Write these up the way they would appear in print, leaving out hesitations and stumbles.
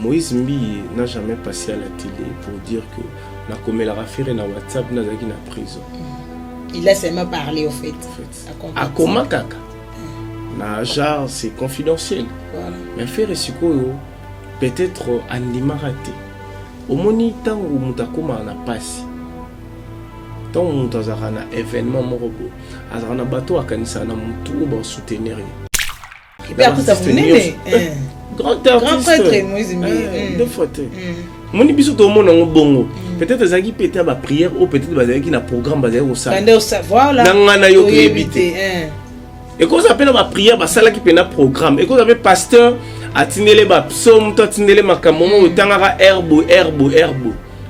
Moïse Mbi n'a jamais passé à la télé pour dire que la coméla affaire na WhatsApp n'a pas na prison. Il a seulement parlé au fait. À comment kaka? Na genre c'est confidentiel. Voilà. Mais faire sikoyo peut-être andima raté. Au moni temps où mutakoma na passe. Tant où azara na événement morobo. Azara na bateau akanisa na mutu ba soutenir. Et puis après ça vous n'aimez. Grand artiste. Moïse Mbi. Deux fois. Moni biso to mona bongo. Peut-être zaki pété ba prière ou peut-être bazaki na programme bazaki au ça. Voilà. Nangana yo to éviter. Et quand on appelle ma prière, bah ça là qui peut un programme. Et quand on appelle pasteur, atindele ba psaume, atindele makamomo, tangara herbo.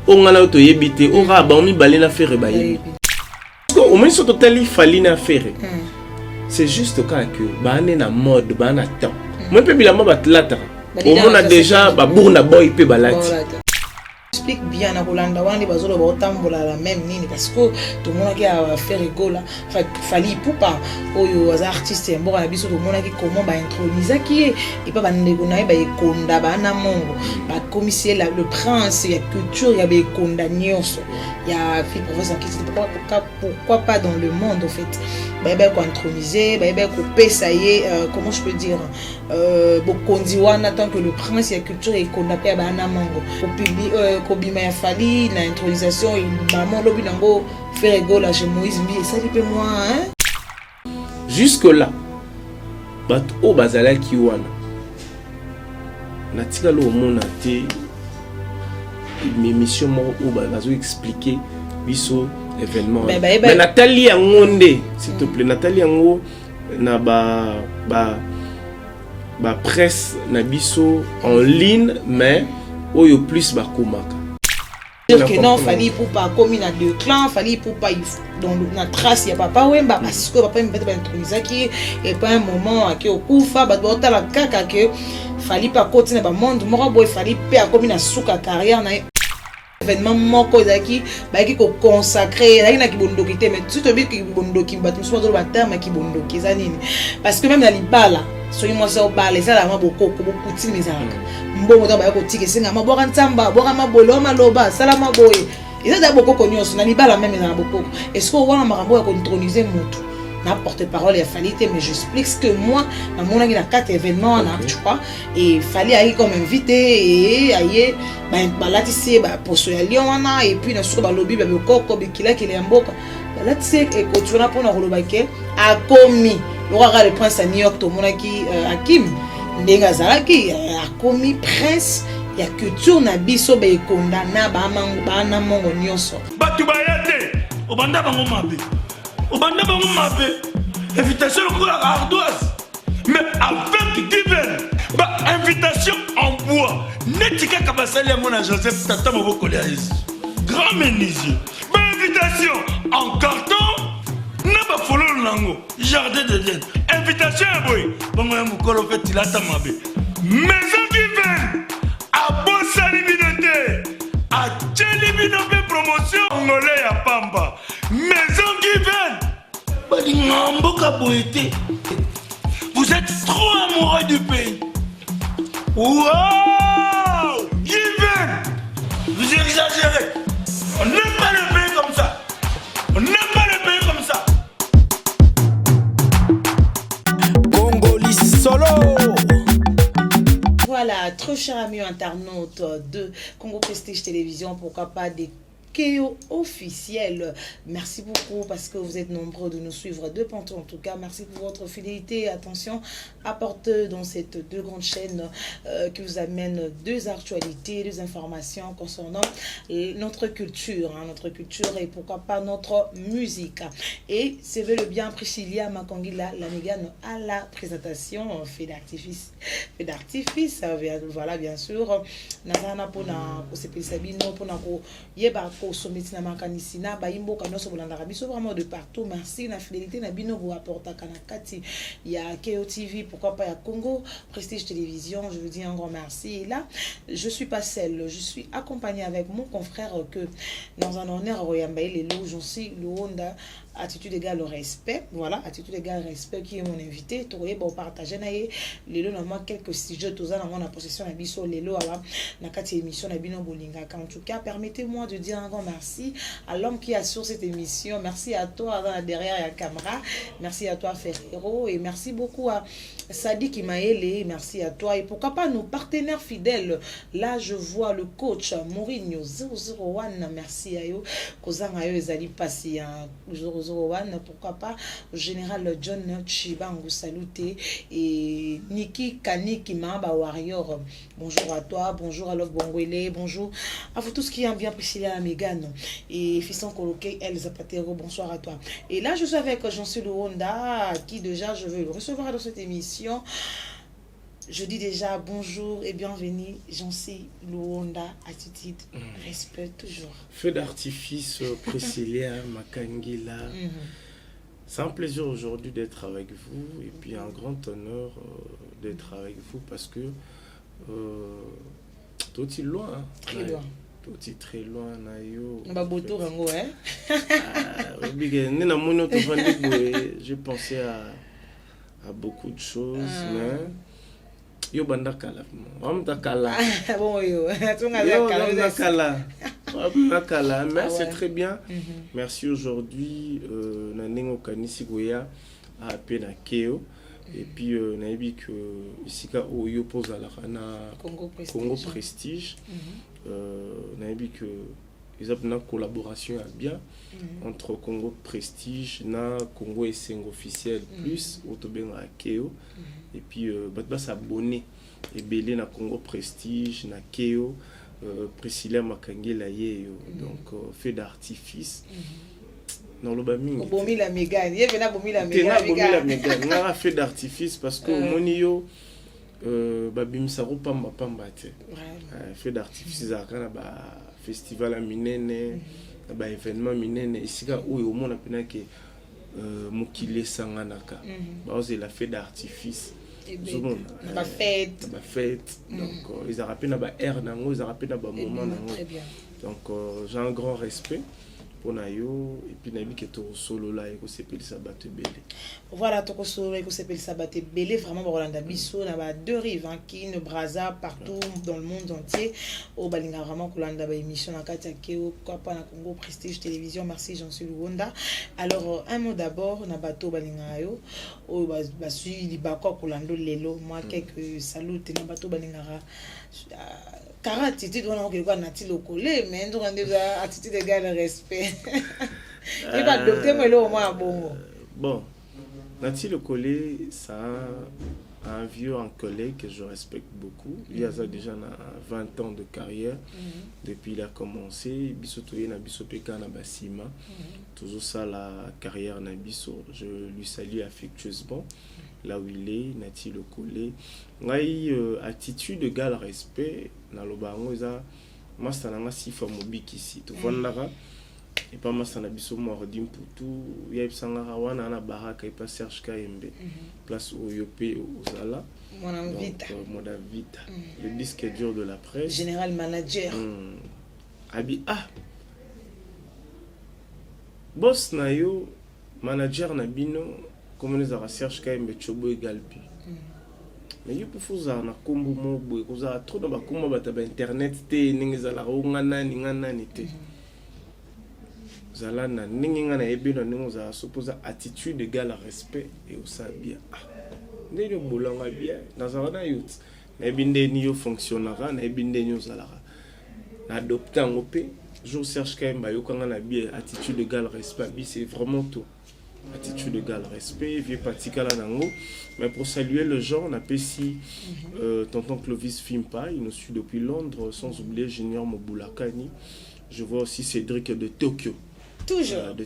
On a auto yébité, on a abandonné balé na faire baye. Parce qu'au moins sur total il fallait na faire. C'est juste quand que bah on est na mode, bah on a temps. Moi peut bien la mode lata. On a déjà bah bourna boy peut balati. Explique bien à Rolanda Wandi bazolo ba otambola la même nini parce que tout le monde qui a fait rigolo fallait poupa oyo az artiste mboka na biso tout le monde qui comment ba introniser qui et pas ba ndeko na ba ekonda ba na mongo ba commissaire le prince ya culture ya ba ekonda nyonso ya fil professeur qui pourquoi pas dans le monde en fait ba ko introniser ba ko pesa ye comment je peux dire bokondi wana tant que le prince ya culture ekonda pe ba na mongo au public Kobima ya fali na intronisation maman lobi nango faire rigolo chez Moïse Mbi et ça dit moi hein jusque là bat o bazala ki wana na tika lo mona te émission mo o bazo expliquer biso événement mais Nathalie Angonde s'il te plaît Nathalie Ango na ba presse na biso en ligne mais oyo plus bakomaka dire que non fallait pour pas comme il a deux clans fallait pour pas dans la trace il y a papa wemba parce que papa me peut introniser qui et pas un moment à qui au kufa ba bota la kaka que fallait pas continuer ba monde moko boy fallait pas comme na suka carrière na événement moko ezaki ba ki ko consacrer na ki bondoki te mais tout bi ki bondoki ba tout so ba terme ki bondoki za nini parce que même na libala soki moi ça ba les ça la beaucoup kuti mizaka mbongo ta ba ko tike singa maboka ntamba boka mabolo maloba salama boye ils ont beaucoup connu na libala même na beaucoup est-ce que on a marambo ya introniser mutu na porte-parole ya fallait mais j'explique ce que moi na mon na 4 événements na tu vois et fallait aller comme invité et aye ba latisi ba poso ya lion wana et puis na suka ba lobby ba koko bikila kile mboka ba latisi et continuer pour na rolobake a commis le prince à New York to monaki Hakim ndenga zalaki a commis prince ya culture na biso be condamna ba na mongo nyonso batu bayate obanda bango mabe invitation pour la ardoise mais avec divine ba invitation en bois netika kabasali ya mona Joseph tata moboko le grand menuisier ba invitation en carton na ba fololo nango jardin de Dieu invitation ya boy bongo ya mukolo fait tilata mabe maison divine a bosali binote a tcheli binote promotion ngolé ya pamba maison divine bali ngamboka boité vous êtes trop amoureux du pays wow divine vous exagérez on n'aime pas le pays comme ça on n'aime pas le pays comme ça Solo. Voilà, très chers amis internautes de Congo Prestige Télévision, pourquoi pas des KO officiel. Merci beaucoup parce que vous êtes nombreux de nous suivre de partout. En tout cas, merci pour votre fidélité. Attention, apporte dans cette deux grandes chaînes qui vous amènent deux actualités, deux informations concernant notre culture et pourquoi pas notre musique. Et c'est le bien Priscilla Makangila Lanigano à la présentation fait d'artifice. Voilà, bien sûr. Nazana pona ko sepeli sabino pona ko yeba ko sometina makanisina ba imbo kanoso bolanda biso vraiment de partout. Merci la fidélité na bino vous apporta kanakati. Il y a KO TV, pourquoi pas il y a Congo Prestige Télévision. Je vous dis un grand merci. Et là, je suis pas seule, je suis accompagnée avec mon confrère que dans un honneur royambaï les lots j'en sais le Honda attitude égale au respect. Voilà, attitude égale respect qui est mon invité. Tu vois, bon, partager naïe. Lelo na moi quelques sujets tous en la possession na biso lelo ala na kati émission na bino bolinga. En tout cas, permettez-moi de dire un grand merci à l'homme qui assure cette émission. Merci à toi derrière la caméra. Merci à toi Ferrero et merci beaucoup à Sadi qui m'a aidé. Merci à toi et pourquoi pas nos partenaires fidèles. Là, je vois le coach Mourinho 001. Merci à eux. Kozanga yo ezali passi en 001. Pourquoi pas le général John Chibangu saluté et Niki Kaniki Mamba Warrior. Bonjour à toi, bonjour à Love Bongwele, bonjour à vous tous qui en bien Priscilla Mégane et Fisson Coloqué El Zapatero, bonsoir à toi. Et là, je suis avec Jean-Cy Luonda, qui déjà je veux le recevoir dans cette émission. Je dis déjà bonjour et bienvenue, Jean-Cy Luonda, attitude, respect toujours. Feu d'artifice, Priscilla Makangila. C'est un plaisir aujourd'hui d'être avec vous et puis un grand honneur d'être avec vous parce que tout est loin. Très loin. Tout est très loin. J'ai pensé à beaucoup de choses, mais yo banda kala bon yo mais c'est très bien. Merci aujourd'hui Nanengo Kanisi Goya à peine à Keo et puis naïbi que ici ka oyo pose à la Congo Prestige naïbi que ils ont une collaboration bien entre Congo Prestige na Congo Esseng officiel plus autobenga à Keo et puis batba s'abonner et belé na Congo Prestige na Keo Priscilla Makangela yeyo donc fait d'artifice dans le bamingi bomi la mégane ye vena bomi la mégane na fait d'artifice parce que monio babimisa ko pamba te fait d'artifice za kana ba festival minene ba événement minene isika oyo mona pena ke mukile sanganaka ba oze la fait d'artifice ba fête donc ils a rappelé na ba air nango ils a rappelé na ba moment nango donc j'ai un grand respect pour Nayo et puis Nabi qui est au solo là et qu'on s'appelle Sabate Belé. Voilà, tout solo et qu'on s'appelle Sabate Belé vraiment Rolanda Bisso na ba deux rives qui ne brasa partout dans le monde entier au balinga vraiment Rolanda ba émission na Katia Keo quoi pas na Congo Prestige Télévision. Merci Jean-Cy Luonda. Alors un mot d'abord na bato balinga yo au ba sui libako Rolando lelo moi quelques saluts na bato balinga car attitude on a quelque nati locolé mais on a attitude égale respect il va adopter moi là au moins bon nati locolé ça un vieux un collègue que je respecte beaucoup il y a ça déjà 20 ans de carrière depuis il a commencé biso toye na biso peka na basima toujours ça la carrière na biso je lui salue affectueusement là où il est nati locolé ngai attitude égale respect na lobango za master na sifa mobiki ici to vondaka et pas master na biso mordi mputu ya bisanga wana na baraka et pas Serge Kayembe place au yope ozala mon vita le disque dur de la presse général manager abi boss na yo manager na bino comme les ara Serge Kayembe chobo egalpi mais il faut ça na kombo mo boy ko za trop na ba kombo ba internet te ningi za la ngana ni te zala na ningi ngana ebino ningo za supposa attitude égale respect et au ça bien ndelo bolanga bien na za na youth na binde ni yo fonctionnera na binde ni ozalara na adopter en op jour Serge Kayemba yo kanga na bien attitude égale respect bi c'est vraiment tout attitude égale respect vieux patikala nango mais pour saluer le genre on appelle si tonton Clovis Fimpa il nous suit depuis Londres sans oublier Junior Mobulakani je vois aussi Cédric de Tokyo toujours de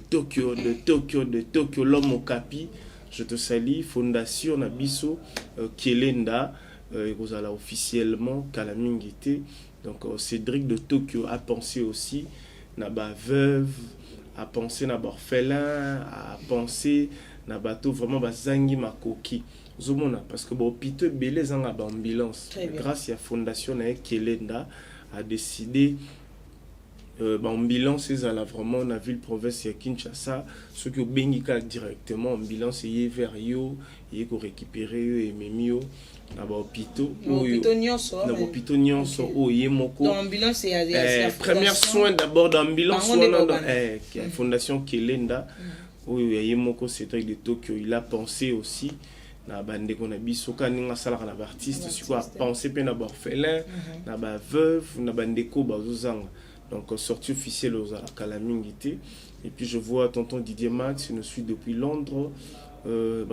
Tokyo l'homme au capi je te salue fondation Nabiso Kielenda vous allez officiellement Kalamingité donc Cédric de Tokyo a pensé aussi na ba veuve à penser na orphelin à penser na bateau vraiment bazangi makoki zomona parce que bon piteux belé zanga ba ambulance grâce à fondation na Kelenda a décidé ambulance ezala vraiment na ville province ya Kinshasa soki obengika directement ambulance eye vers yo eye ko récupérer yo ememi yo na ba hôpitaux nyonso oye moko dans ambulance ya première soin d'abord d'ambulance fondation Kelenda oyo ya yemoko Cédric de Tokyo il a pensé aussi na bandeko na biso kaninga salaka na ba artiste siko a pensé pe na ba orphelin na ba veuve na bandeko bazozanga. Donc sortie officielle aux Kalamingité. Et puis je vois tonton Didier Max, je nous suis depuis Londres.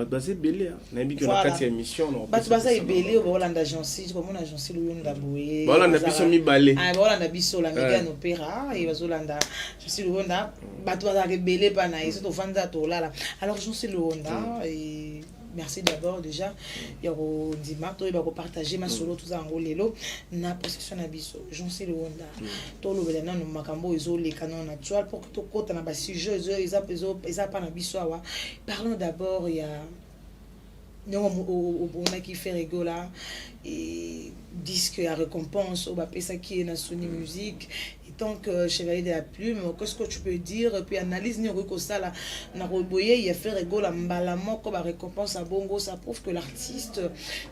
Basé belé, on a mis que la 4e émission. Basé belé, on a agence, comme on a agence le yon d'aboué. Voilà, on a biso mi balé. Ah, voilà, on a biso la méga opéra et bazolanda. Je suis le Honda. Basé belé pana, ils sont au Vanda là. Alors je suis le Honda et merci d'abord déjà yako ndima to ba partager ma solo tout ça en lelo na possession na biso j'en sais le Honda to lo bela na makambo ezo le canon naturel pour que to kota na ba sujet eza pas na biso awa. Parlons d'abord il y a on a qui fait rigola et disque à récompense au ça qui est na Sony Musique et tant que chevalier de la plume qu'est-ce que tu peux dire puis analyse ni ko sala na roboyer il a fait rigola mbala moko ba récompense à bongo ça prouve que l'artiste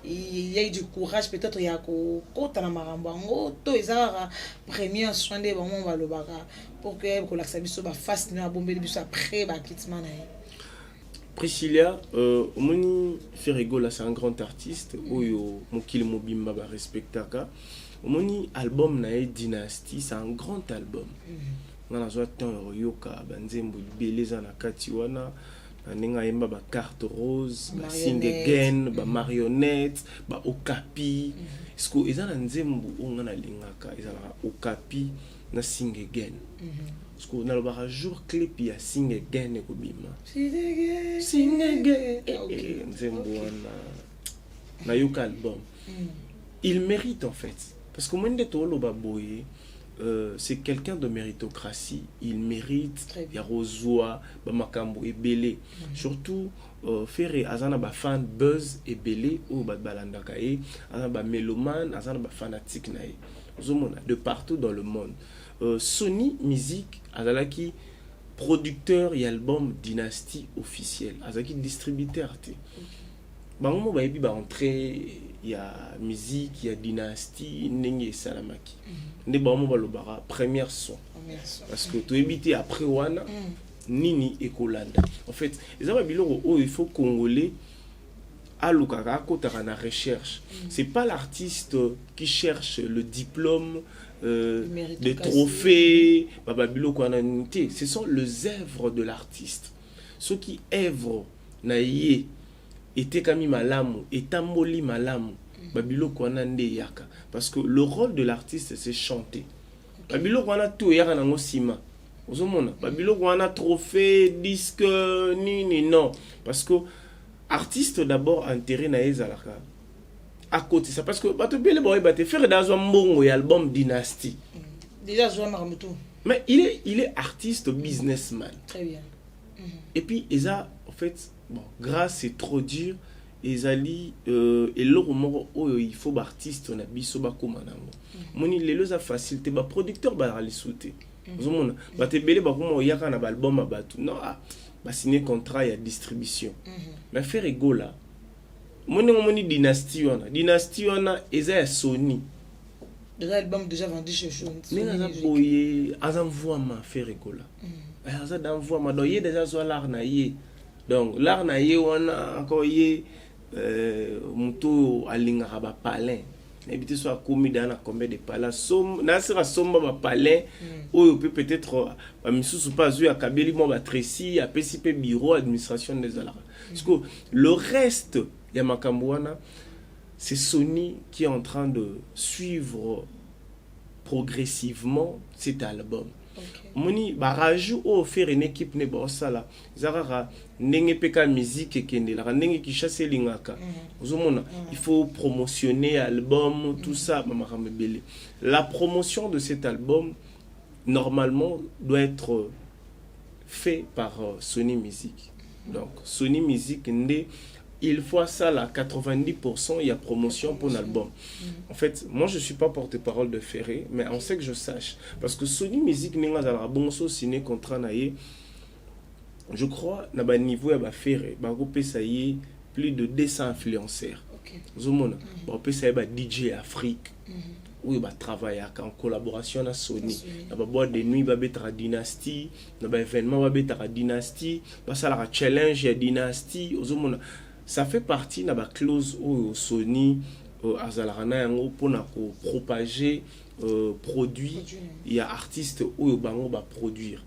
il y a eu du courage peut-être il y a ko kota na marambango to ezara premier soin de bon va le baka pour que la sabiso ba face na bomber biso après ba kitman na. Priscilla, Omoni Ferrigola, c'est un grand artiste. Oyo Mokili Mobimba ba respectaka. Omoni album nae Dynasty, c'est un grand album. On a joué tant Yoka, Banzembo Beleza na Katiwana, Nenga Yemba ba carte rose, ba Sing Again, ba marionnette, ba Okapi. Est-ce que ezana Nzembo on a lingaka, ezana Okapi na Sing Again. Parce qu'on a le jour clé puis à Sing Again et Kobima. Sing Again. Na yoka album. Il mérite en fait. Parce que Mwende Tolo Baboye, c'est quelqu'un de méritocratie. Il mérite. Il y a Rosoa, Bamakambo et Belé. Surtout, Ferré, Azana ba fan buzz et Belé, ou Balandakae, Azana ba mélomane, Azana ba fanatique nae. De partout dans le monde. Sony Musique, Azalaki producteur et album Dynasty officiel. Azalaki distributeur. Bango ba ebi ba entrée, il y a musique, il y a Dynasty, Nengi et Salamaki. Ne bango ba lobara première son. Parce que tu habité après wana Nini et Kolanda. En fait, les ababiloko il faut congolais alukaka kotaka na recherche. C'est pas l'artiste qui cherche le diplôme des trophées, ce sont les œuvres de l'artiste. Ceux qui œuvrent naïe était kami malamu, etamboli malamu, babilo kwana nde yaka. Parce que le rôle de l'artiste c'est chanter. Babilo kwana tout yaka nango sima. Ozomona, babilo kwana trophée, disque, ni non. Parce que artiste d'abord intérêt na ezalaka. À côté ça parce que bato bele boy baté faire dans un mbongo et album Dynasty. Déjà joué Maramuto. Mais il est artiste businessman. Très bien. Et puis Eza en fait bon grâce c'est trop dur ezali et le moko oyo il faut artiste na biso ba komanango. Moni lelo za facilité ba producteur ba ali souté. Ozomona baté bele ba komo yaka na album abatu. Non ba signer contrat ya distribution. Mais faire rigola. Moni Dynasty wana eza ya Sony. Déjà album déjà vendu chez Sony. Mais na boye azamvoa ma faire rigola. Aza d'envoi ma doye déjà soit l'art na ye. Donc l'art na ye wana encore ye muto alinga ba palin. N'habite soit commis dans la combien de palais somme na sera somba ba palin ou peut-être ba misusu pas zu ya kabeli mo ba tresi ya PCP bureau administration des alara. Parce que le reste Yamakambouana, c'est Sony qui est en train de suivre progressivement cet album. Moni baraju o faire une équipe ne ba sala zarara ndenge peka musique ekende la ndenge ki chasse lingaka ozomona il faut promotionner album tout ça mamakamba belé. La promotion de cet album normalement doit être fait par Sony Musique. Donc Sony Musique ndé il faut ça là 90% il y a promotion pour l'album. En fait, moi je suis pas porte-parole de Ferré, mais on sait que je sache parce que Sony Music ninga za bon so signé contrat na ye. Je crois na ba niveau ya ba Ferré, ba ko pesa ye plus de 200 influenceurs. OK. Zomona, ba pesa ye ba DJ Afrique. Oui, bah travailler en collaboration avec Sony. On va boire des nuits, va être à Dynasty, on va événement, va être à Dynasty, va ça la challenge à Dynasty. Ça fait partie de la clause où Sony azalarana pour propager produits. Il y a artistes où bango va produire.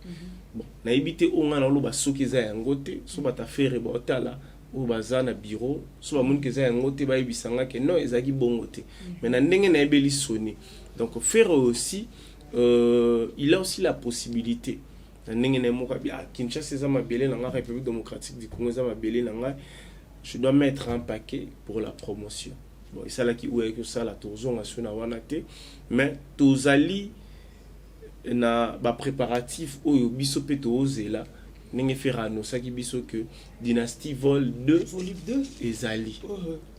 Bon, na éviter au moins lo ba sokiza yangote, so ba ta faire ba otala. Ou baza na bureau so ba mun keza yango te ba ibisanga ke non ezaki bongo te mais na ndenge na ebeli Sony donc faire aussi il a aussi la possibilité na ndenge na moka bia Kinshasa za mabele na République démocratique du Congo za mabele na je dois mettre un paquet pour la promotion bon et ça là qui ou que ça la tozonga sona wana te mais tozali na ba préparatif oyo biso pe tozela n'enge ferano ça qui biso que Dynasty Vol 2 volume 2 ezali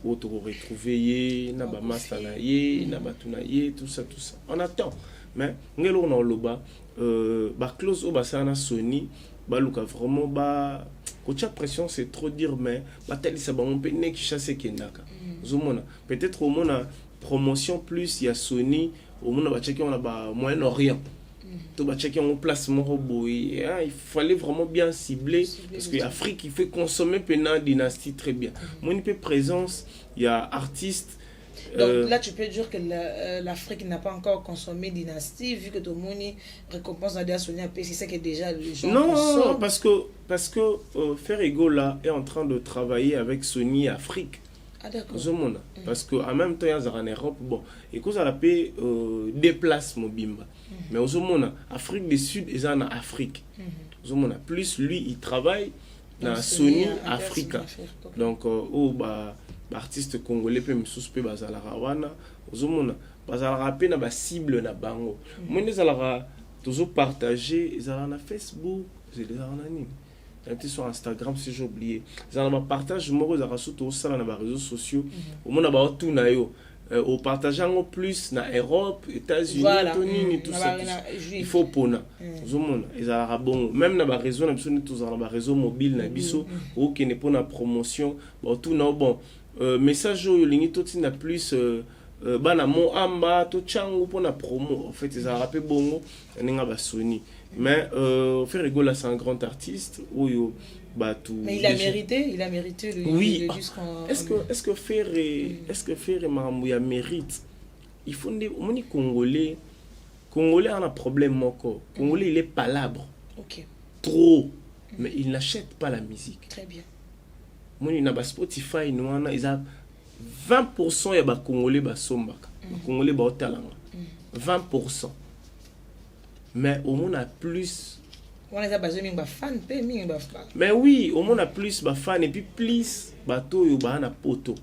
auto retrouver na ba master na ye na batuna ye tout ça on attend mais ngelo na loba ba close au basana Sony ba luka vraiment ba kocha pression c'est trop dire mais ba tali ça ba mon pe nek chasser kenaka zomona peut-être au mona promotion plus il y a Sony au mona ba checker on a ba Moyen-Orient. Il fallait vraiment bien cibler parce que l'Afrique il fait consommer pendant Dynasty très bien. Moi une présence, il y a artistes. Donc là tu peux dire que l'Afrique n'a pas encore consommé Dynasty vu que tout le monde récompense à Sony AP, c'est ça que déjà les gens non, parce que Ferrego là est en train de travailler avec Sony Afrique. Ah d'accord. Parce que en même temps il y a en Europe bon et que ça la paix déplace mon bimba mais aux hommes Afrique du Sud et en Afrique aux hommes plus lui il travaille dans Sony Africa donc bah artiste congolais peut me suspect bazala rawana aux hommes bazala rapper na ba cible na bango moi les alara toujours partager ils ont na Facebook ils ont na nini sur Instagram si j'ai oublié ça va partage moi aux surtout ça dans les réseaux sociaux au monde a tout na yo au partager en plus na Europe États-Unis tout ça il faut pona au monde ils a bon même na ba réseau na biso tous dans ba réseau mobile na biso ou qui n'est pas na promotion bon tout na bon message au ligne tout na plus bana mo amba to changu pour la promo en fait ils a rappelé bongo ninga ba Sony mais Ferrego là c'est un grand artiste ou bah tout mais il a mérité le oui est-ce que Ferré Maramouya mérite il faut on congolais a un problème moko congolais il est palabre OK trop mais il n'achète pas la musique très bien moi il na Spotify noana ils a 20% ya ba congolais ba sombaka congolais ba otalanga 20% mais au monde a plus on a besoin de fan mais oui au monde a plus ba fan et puis plus bato yo ba na poto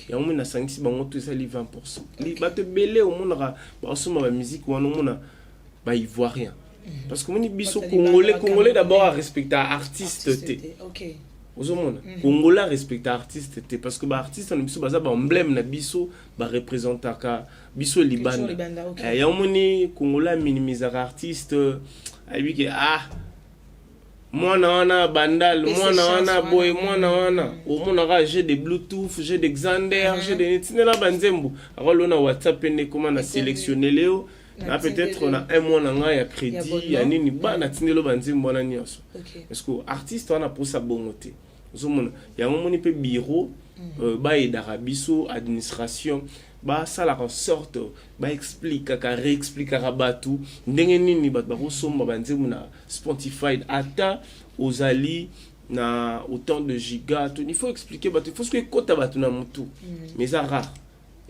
ya on na sangisi bango to ça li 20% li bato belé au monde ba soma ba musique wana mona ba ivoirien parce que moni biso congolais d'abord à respecter artiste té OK aux hommes congolais respecte artiste parce que ba artiste on biso baza ba emblème na biso ba représenter ka biso libanda ya omoni congolais minimiser artiste ayi que mwana wana bandal mwana wana boy mwana wana omona ka j'ai des bluetooth j'ai des Xander j'ai des netinela banzembo akolo na WhatsApp ne comment na sélectionner léo na peut-être on a un mois na ya crédit ya nini ba na tinelo banzembo na nyonso parce que artiste on a pour sa bonté zomona ya momoni pe bureau ba edarabiso administration ba sala en sorte ba explique ka réexplique rabatu ndenge nini ba kosomba banzemu na Spotify ata ozali na autant de gigas il faut expliquer il faut que kota batu na mutu mais ça rare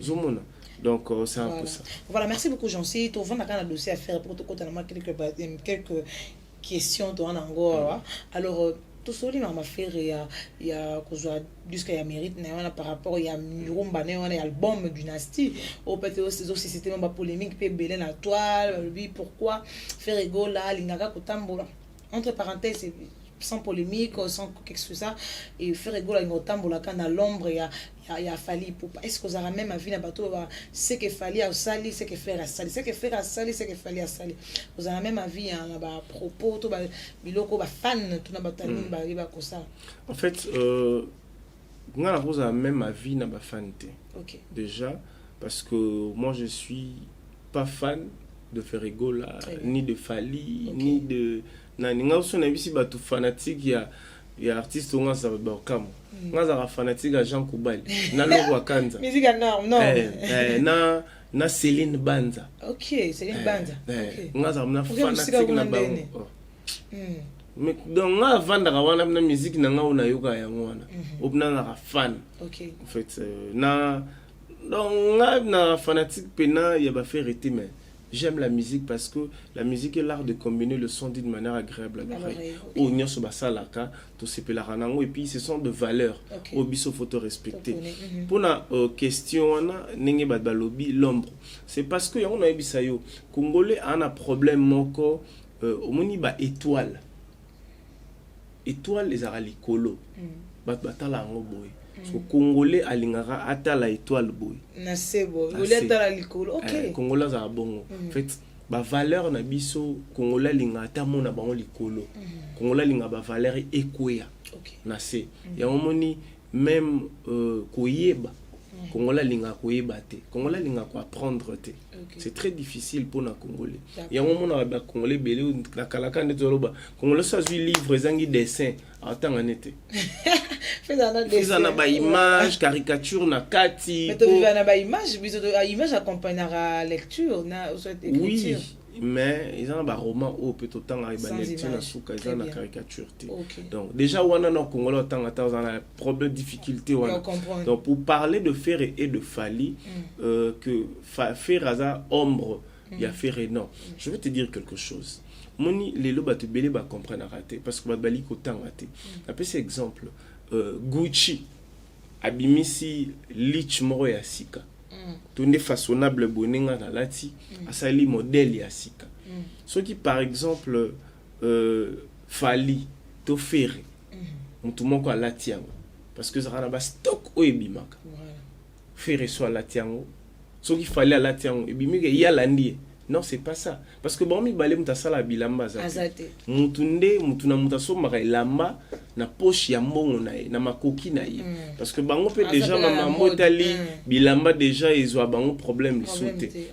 zomona donc c'est un peu ça voilà merci beaucoup Jean-C to vendre un dossier à faire pour te kota na quelques questions to en angora alors tout ça il m'a fait il y a cause jusqu'à y mérite par rapport il y a Mirumba on est album Dynasty au peut-être aussi c'était même polémique pe belé la toile lui pourquoi Ferrego là lingaka kotambola entre parenthèses sans polémique, sans quelque chose ça, et faire rigoler en tambola quand dans l'ombre, il y a fallu pour est-ce que vous avez même avis na bateau c'est que fallait à sali, c'est que faire à sali, c'est que faire à sali, c'est que fallait à sali. Vous avez même avis à propos tout ba biloko ba fan tout na batali ba ko ça. En fait ngana vous avez même avis na ba fan té. OK. Déjà parce que moi je suis pas fan de Ferregola ni de Fali ni de ninga aussi na bisi batu fanatique ya artiste on ça ba kam nga za fanatique à Jean Koubali na logo akanza musique non na Céline Banza. OK, Céline Banza. OK. Nga za na fanatique na bango. Mais donc nga vanda ka wana na musique na nga una yoka ya ngwana obna na fan. OK. En fait donc nga na fanatique pena ya ba faire été mais j'aime la musique parce que la musique est l'art de combiner le son d'une manière agréable à l'oreille. Au nyoso basalaka, to sepela ranango et puis ce sont de valeurs. Au biso photo respecter. Pour la question ana nenge balobi l'ombre. C'est parce que on a bisayo Congolais a un problème moko au moni ba étoile. Étoile les aralikolo. Batala ngo boy. Parce que Congolais alingara atala étoile boy. Na sebo, Congolais atala likolo. OK. Congolais za bongo. En fait, ba valeur na biso Congolais linga ata mona bango likolo. Congolais linga ba valeur ekoya. OK. Na se. Ya omoni même koyeba. Congolais linga koyeba te. Congolais linga ko apprendre te. C'est très difficile pour na Congolais. Ya omona ba Congolais belé na kalaka ndezoloba. Congolais ça suit livre zangi dessin. Atanga nete. Faisana ba image, caricature na kati. Mais tu vivana ba image, image accompagnera lecture na écriture. Oui, mais ils ont ba roman au peut autant arriver lecture na souka, ils ont na caricature. Donc déjà wana na Congolais autant na problème difficulté wana. Donc pour parler de Ferré et de Fali que Ferraza ombre, il y a Ferré non. Je vais te dire quelque chose. Moni les loba te belé ba comprendre raté parce que ba bali ko tang raté. Après cet exemple Gucci abimisi lich moro ya sika. Tonde façonnable boninga na lati asali modèle ya sika. Ce qui par exemple Fali to Ferré. Mutu moko alati yango parce que ça na ba stock o ebimaka. Ferré so alati yango. Ce qui fallait alati yango ebimika ya landi. Non, c'est pas ça. Parce que bon, mi balé mutasala bilamba azate. Mutunde, mutuna mutaso mara lamba na poche ya mbongo na ye, na makoki na ye. Parce que bango peut déjà maman motali bilamba déjà ils ont bango problème sauter.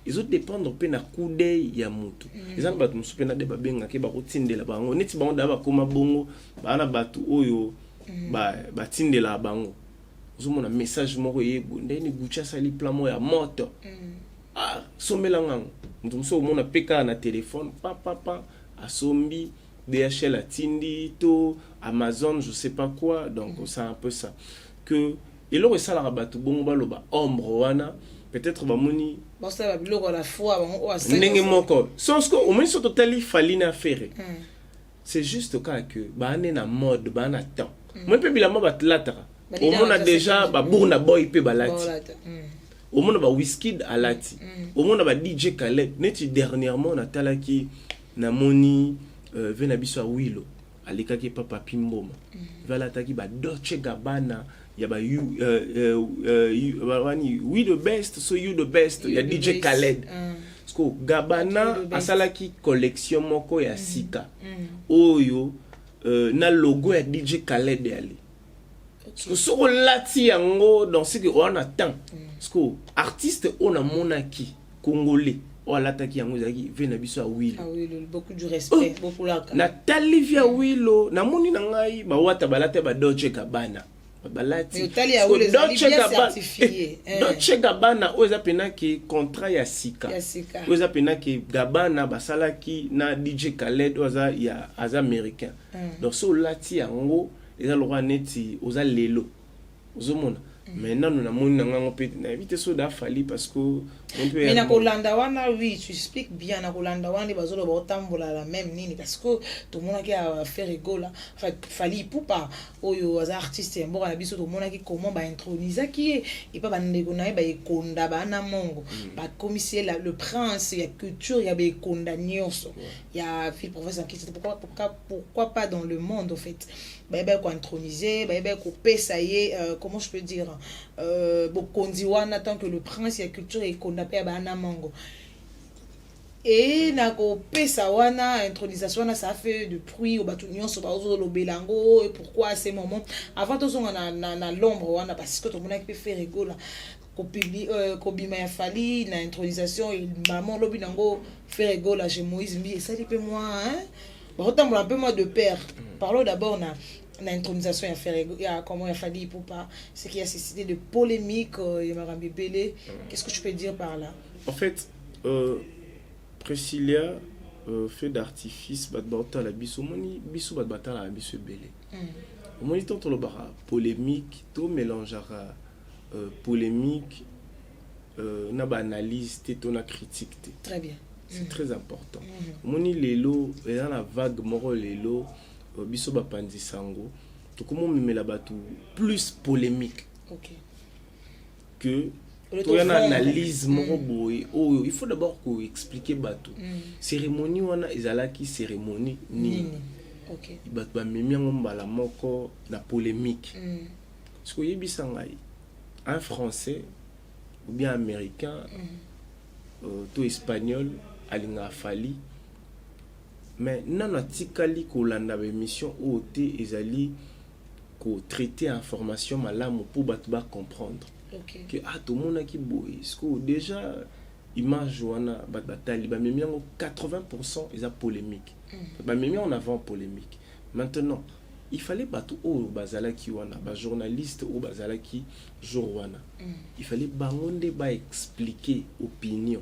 Ils ont dépendre pe na coup d'œil ya mutu. Ils ont batu musu pe na de babenga ke ba kotindela bango. Neti bango daba koma bongo, ba na batu oyo ba tindela bango. Vous avez un message moko yebo ndeni Gucci sali plan mo ya moto. Somelanga mutumso mona peka na téléphone papa asombi DHL a tindi to Amazon je sais pas quoi donc c'est un peu ça que et là ça la batu bongo baloba ombre wana peut-être ba moni bon ça va biloko la fois ndenge moko sans que au moins sur totali falina faire c'est juste cas que ba na mode ba na temps moi pe bilama batlatara au monde a déjà ba bourna boy pe balati au monde ba Wizkid alati au monde ba DJ Khaled neti dernièrement na talaki na moni vena biso Willow alikaki papa Pimboma vala taki ba Dolce Gabbana ya ba you we the best so you the best ya DJ Khaled sko Gabbana asalaki collection moko ya sika oyo na logo ya DJ Khaled ali so lati yango dans ce que on attend parce que artiste on a monaki congolais on l'attaque yango zaki vena biso a Willow beaucoup de respect beaucoup la Nathalie via Willow na moni na ngai ba wata balate ba Dolce Gabbana balati Dolce Gabbana oza pena ki contrat ya sika oza pena ki Gabbana basalaki na DJ Khaled oza ya az américain donc so lati yango eza lokwa neti oza lelo ozomona Maintenant nous avons une invité sur Fali parce que mais na Kolanda wana oui tu expliques bien na Kolanda wana bazolo batambola la même nini parce que tout le monde qui a fait rigola Fali Poupa oyo az artiste mboka na biso tout le monde qui comment ba introniser qui et pas bandeko na ba ekonda bana mongo ba commissaire le prince ya culture ya ba ekonda nyonso ya fil professeur qui pourquoi pas dans le monde en fait ba ko introniser ba ko pesa ye comment je peux dire bokondi wana tant que le prince ya culture ekonda pe bana mongo et na ko pesa wana intronisation wana ça fait de bruit au batu nyonso ba ozo lo belango et pourquoi à ces moments avant tout on na l'ombre wana parce que tout le monde peut faire rigola ko publie ko bima ya Fali na intronisation et maman lobi nango faire rigola chez Moïse Mbi et ça dit peu moi hein retombe un peu moi de père parlons d'abord na l'intronisation a fait comment il a fallu pour pas ce qui a suscité de polémiques il m'a rambi belé qu'est-ce que tu peux dire par là en fait Priscilla fait d'artifice batbata la bisomoni biso batbata la biso belé au moins tant le bara polémique tout mélangera polémique na ba analyse té na critique té très bien c'est très important moni lelo et dans la vague moro lelo biso bapandi sango to comment memela batu plus polémique que to yana analyse moko boy oh il faut d'abord ko expliquer batu cérémonie wana ezalaki cérémonie nini batu ba memi ngo mbala moko na polémique parce que yebisa ngai un français ou bien américain to espagnol alinga Fali mais non atikali kolanda ba émission OT ezali ko traiter information malamu pour batba comprendre que tout le monde qui boy que déjà image wana batali ba même 80% ils a polémique ba même en avant polémique maintenant il fallait battu au bazala ki wana ba journaliste au bazala ki jour wana il fallait bangonde ba expliquer opinion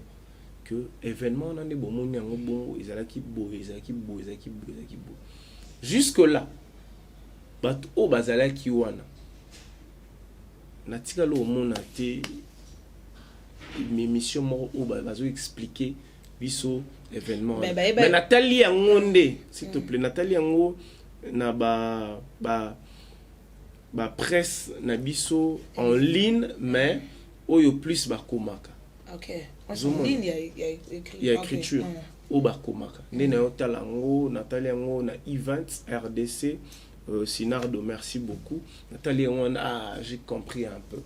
que événement on est bon mon yango bon ezalaki bo jusque là bat o bazalaki wana natika lo mona te émission mo o bazo expliquer biso événement mais Nathalie yangonde s'il te plaît Nathalie yango na ba presse na biso en ligne mais oyo plus ba komaka en ligne il y a écriture au bakomaka ndena yotalango Nathalie yango na events RDC Sinardo merci beaucoup Nathalie yango j'ai compris un peu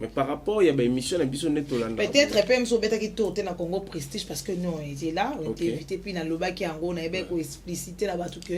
mais par rapport il y a une émission na biso netolanda peut-être même so beta ki tourner na Congo Prestige parce que non il était là on était invité puis na loba ki yango na ebe ko expliciter là-bas tout que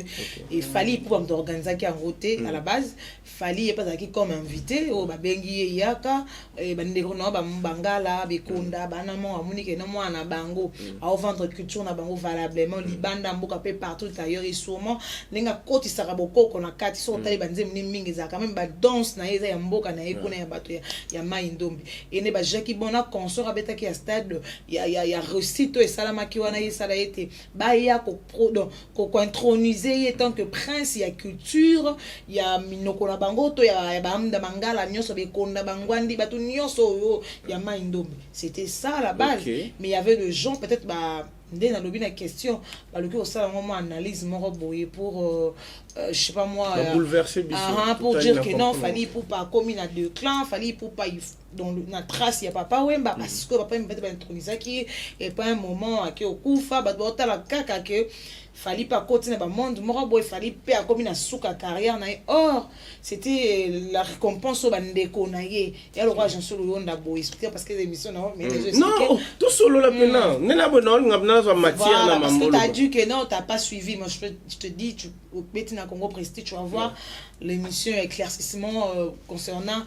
il fallait pour m'organiser ki yango té à la base fallait pas qui comme invité o ba bengi yaka bandeko na ba mbangala bekonda bana mo amuni ke no mwana bango au vendre culture na bango valablement libanda mboka pe partout d'ailleurs et sûrement lenga koti saraboko ko na kati so tali banze mingi za quand même ba danse na yeza ya mboka na ekona ya bato ya maindombi et ne ba jaki bona consort abeta ki ya stade ya recito et salama ki wana yesala été ba ya ko introniser tant que prince ya culture ya minoko na bango to ya bamda mangala nyonso bekonda bangwandi batu nyonso yo ya maindombi c'était ça la base mais il y avait des gens peut-être ba ndé na lobi na question ba loki au sala moment analyse moko boye pour je sais pas moi bouleverser biso pour dire que non fallait pour pas comme il a deux clans fallait pour pas dans la trace il y a papa wemba parce que papa me introniser qui et pas un moment qui au kufa ba bota la kaka que fallait pas continuer ba monde moko boy fallait pas comme une souka carrière na or c'était la récompense au bandeko na ye et alors j'en suis le onda boy expliquer parce que les émissions non mais non tout solo la pena nena bonon ngabna za matière na mambo parce que tu as dit que non tu n'as pas suivi moi je te dis tu au Betina Congo Prestige tu vas voir l'émission éclaircissement concernant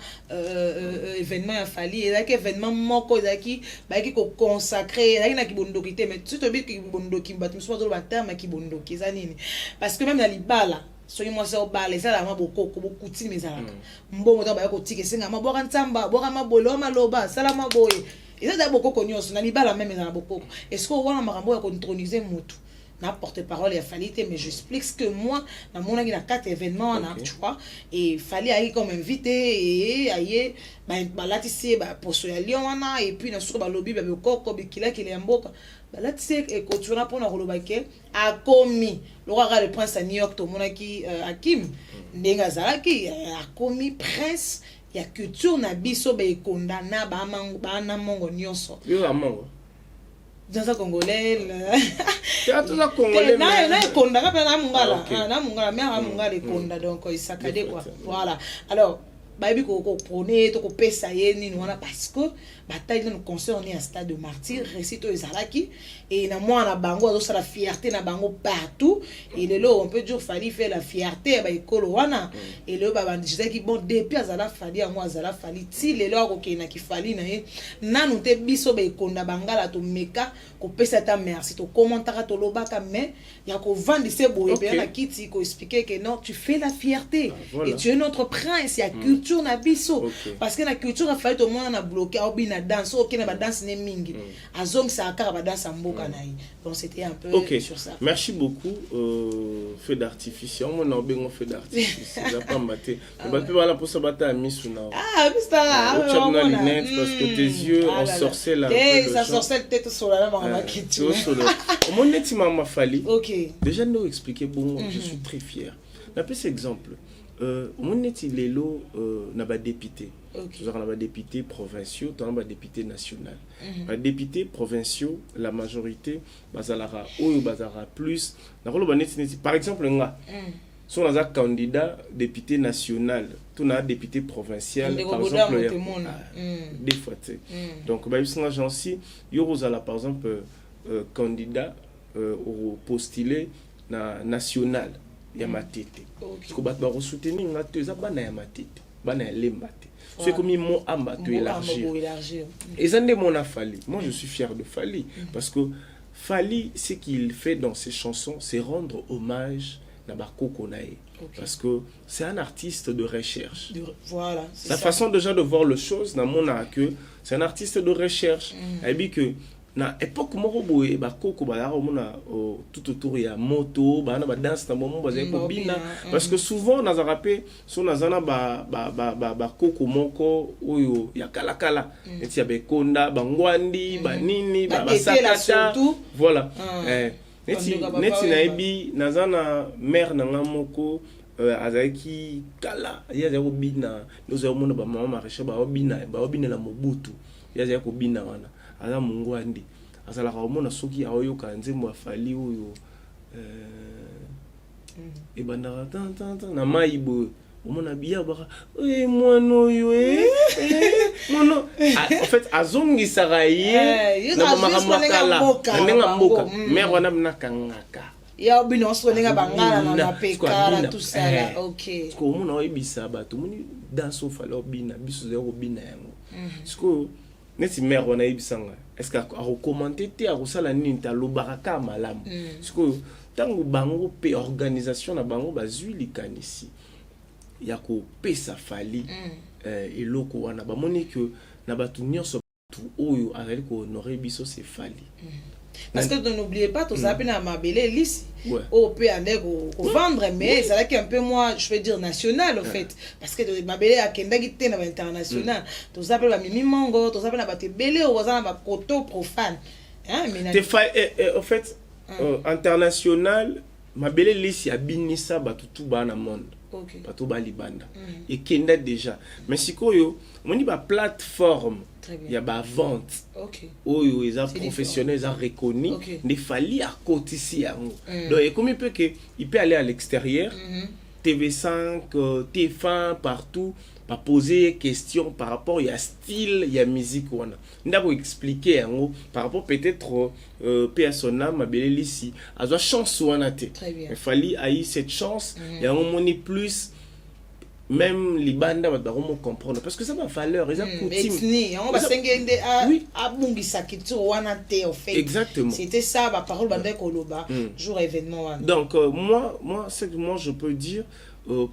événement ya Fali et là que événement moko zaki ba ki ko consacrer là na kibondo kité mais tu te dis que kibondo ki bat muso ba terme kibondo ki za nini parce que même na libala soki moi ça obala ça la maboko ko bokuti mezalaka mbongo ta ba ko tike singa maboka nsamba boka mabolo maloba sala maboye et ça da boko ko nyonso na libala même na boko est-ce que wana makambo ya ko introniser mutu na porte-parole ya Fally te, mais j'explique ce que moi na mon na 4 événements na, tu vois, et Fally aille comme invité et aille ba latisi ba poso ya lion wana, et puis na soko ba lobby ba koko bikila ki le mboka ba latisi et continue pour na roloba ke a komi le roi le prince à New York to monaki Hakim ndenga zalaki a komi prince ya culture na biso be condamna ba na mongo nyonso yo amongo dans un congolais tout ça congolais na konda ka na mungala mais na mungala le konda donc il saccadé quoi, voilà. Alors baby ko prôner to ko pesa yeni wana parce que bataille nous concerne un stade de martyr récito ezalaki et na moi na bango azo la fierté na bango partout, et le lo on peut dire Fally fait la fierté ba ekolo wana, et le ba bandisait ki bon depuis azala Fally yango azala Fally ti le lo ko na ki Fally na ye nanu te biso ba ekonda bangala to meka ko pesa ta merci to commentaire to lobaka, mais ya ko vandise boye bien na kiti ko expliquer que non tu fais la fierté, et tu es notre prince ya culture na biso, parce que la culture a fallu tout le monde na bloqué au bina danse au kina ba danse ne mingi azong sa akara ba danse mboka na yi, donc c'était un peu sur ça. Merci beaucoup. Feu d'artifice on a bien feu d'artifice ça pas maté mais pas voilà pour ça bata misu na on a lunettes parce que tes yeux ont sorcé là ça sorcelle tête sur la mama kitu au moins neti mama Fally. OK, déjà nous expliquer bon je suis très fier na peu exemple mon neti lelo na ba député nous avons des députés provinciaux, nous avons des députés nationaux. Les députés provinciaux, la majorité, bazalara ou bazara plus. Par exemple, si on a un candidat député national, on a un député provincial, par exemple, des fois. Donc, il y a par exemple candidat au postulé national, il y a ma tête. Parce que nous avons soutenu ma tête. C'est comme il m'a élargir. Et ça, mon Fally. Moi, je suis fier de Fally. Parce que Fally, ce qu'il fait dans ses chansons, c'est rendre hommage à Bako Konae. Parce que c'est un artiste de recherche. Voilà. Sa façon déjà de voir les choses, c'est un artiste de recherche. Elle dit que na époque moko boye ba koko ba mona tout autour ya moto ba na ba danse na moment ba ko bina parce que souvent na rapé so na zana ba koko moko oyo ya kala kala eti ya bekonda ba ngwandi ba nini ba sakata voilà neti na ebi na zana mère na ngamoko azaki kala ya za ko bina nozo mona ba mama marisha ba bina na Mobutu ya za ko bina wana ala mungu andi azala ka omona soki aoyo ka nzembo Fally oyo e banda tan na maibo omona biya ba mwana oyo mono en fait azongi saraye na mamakala ndenga mboka mais wana nakangaka ya bino so lenga bangala na pekala tout ça là. OK ko omona oyebisa bato moni danse au Fally obina biso zero bina yango parce neti mère on a ibisanga est-ce que a recommander te a rosala nini ta lobaraka malamu parce que tango bango pe organisation na bango bazui likanisi ya ko pesa Fally eloko wana ba moni que na batu nyonso tout oyo azali ko honorer biso c'est Fally. Parce que n'oubliez pas tout ça na mabele lisi au peut aller au vendre, mais c'est là qui un peu moi je veux dire national en fait, parce que mabele a kenda gité na international tout ça peut ba mimi mongo tout ça peut na ba te belé au na ba koto profane hein mais en fait international mabele lisi abinisa ba tout ba na monde bato ba libanda et kenda déjà mais sikoyo moni ba plateforme il y a ba vente oyo eza professionnel eza reconnu ne Fally à côté ici donc et comme il peut que il peut aller à l'extérieur TV5 TF1 partout pas poser questions par rapport à style il y a musique wana ndako expliquer yango par rapport peut-être persona mabele ici azo chance wana te mais Fally a eu cette chance il y a un moni plus même les bandes va comprendre parce que ça va valeur ils ont coutume on va s'engender à bungisa kitu wana te en fait exactement c'était ça ma parole bande koloba jour événement donc moi ce que moi je peux dire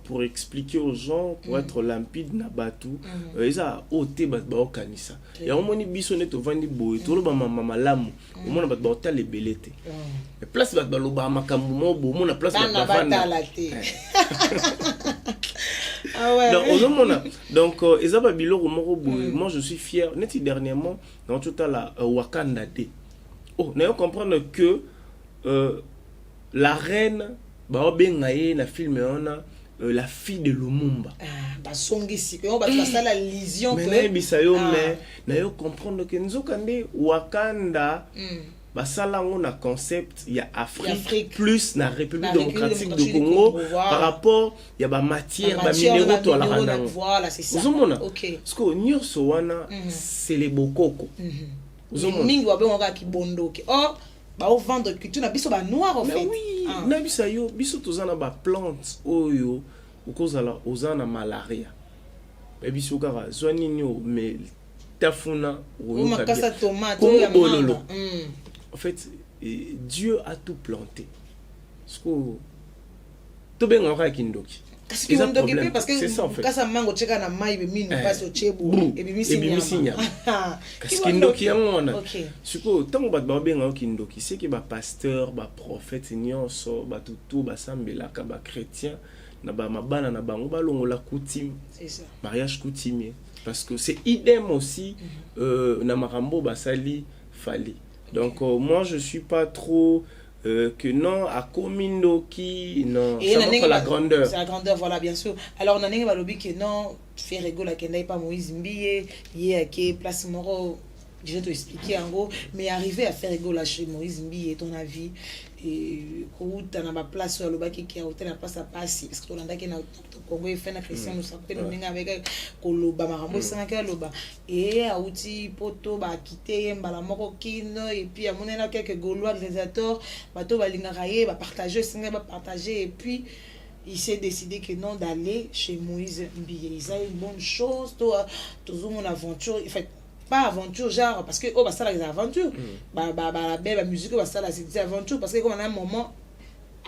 pour expliquer aux gens, pour être limpide na batu, eza ote bat ba okanisa. Ya omoni biso ne to vandi boy, to lo ba mama lamu, omona bat ba otale belete. Et place bat ba lo ba makambu mo bo, mona place bat ba vanda. Ah ouais. Donc, eza ba biloko moko boy. Moi je suis fier. Neti dernièrement dans tout à la Wakanda Day. Oh, n'a comprendre que la reine ba obengaye na film ona la fille de Lumumba. Bah songi si on va faire ça la lision que mais bisayo mais n'a comprendre que nzokande Wakanda ba sala on a concept il y a Afrique plus na République démocratique du Congo par rapport il y a ba matière ba minéraux to la rana. Voilà, c'est ça. OK. Parce que nyonso wana c'est les bokoko. Mingi wa benga ki bondo ki. Oh ba o vendre culture na biso ba noir en fait. Mais oui, na bisayo biso tozana ba plante oyo ukozala ozana malaria. Ba biso kara zwani nyo mais tafuna oyo makasa tomate oyo bololo. En fait, Dieu a tout planté. Parce que tout bien on kindoki. C'est parce que ça en fait. Kasa mango cheka na mai be minu passe au chebu et bimisi nya. Parce que kindoki yango. Siko tango bat ba bien kindoki, c'est que ba pasteur, ba prophète nyonso, ba tutu ba sambela ka ba chrétien na ba mabana na bango ba longola coutume. C'est ça. Mariage coutumier parce que c'est idem aussi na marambo basali fali. Donc moi je suis pas trop que non à Komindoki non et ça montre la grandeur. C'est la grandeur voilà bien sûr. Alors on a n'engue balobi que non fait rigolo la kenda pas Moïse Mbiye yé ke place moro je vais te expliquer en gros mais arriver à faire rigolo chez Moïse Mbiye ton avis et quand tu as ma place sur le bac qui a hôtel la place à passer parce que on a qui na Congo et fait na Christian nous s'appelle on est avec koloba marambo sanka loba et a outil poto ba quitter mbala moko kino et puis à mon na quelques gaulois réalisateurs bato balinga rayer ba partager singa ba partager et puis il s'est décidé que non d'aller chez Moïse Mbiye ça une bonne chose toi toujours mon aventure en fait pas aventure genre parce que oh bah ça la aventure la belle musique bah ça la c'est aventure parce que comme on a un moment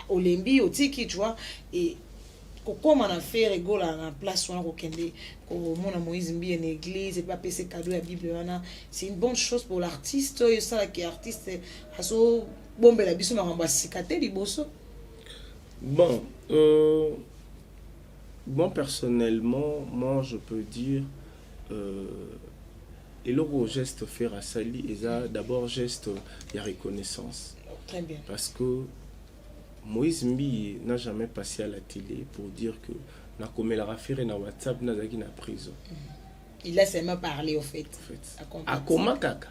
au lembi au tiki tu vois et comme on a fait rigolo à la place où on rekende comme mon a Moïse Mbiye une église et pas passer cadeau à Bible c'est une bonne chose pour l'artiste et ça qui est artiste aso bombe la biso maramba sikate liboso. Bon personnellement moi je peux dire et le geste faire à Sali et ça d'abord geste de reconnaissance. Très bien. Parce que Moïse Mbiye n'a jamais passé à la télé pour dire que n'a comme la raffaire na WhatsApp n'a qui na prison. Il a seulement parlé au fait. À comment kaka.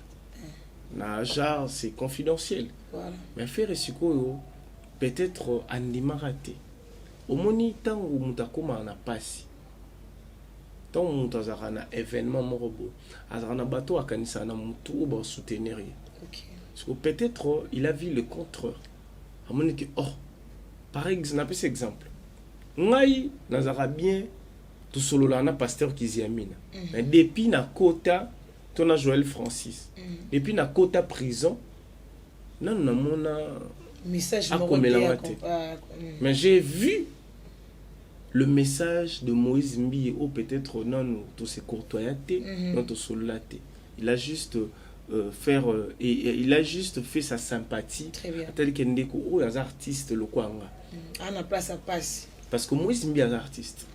Na genre c'est confidentiel. Voilà. Mais faire siko peut-être andima raté. Au moni tant où mutakoma na passé. Tant on a un événement morobo, un bateau à Kanisa na mutu ou soutenir. Peut-être il a vu le contreur. À mon que oh par exemple cet exemple. Ngai nazara bien tout solo là na pasteur Kiziamina. Mais depuis na kota ton Joël Francis. Depuis na kota prison non na mona message mais j'ai vu le message de Moïse Mbiye ou peut-être non tout se courtoyaté non tout solaté il a juste il a juste fait sa sympathie tel qu'il dit que oh les artistes le kwanga na place à passe parce que Moïse Mbiye est artiste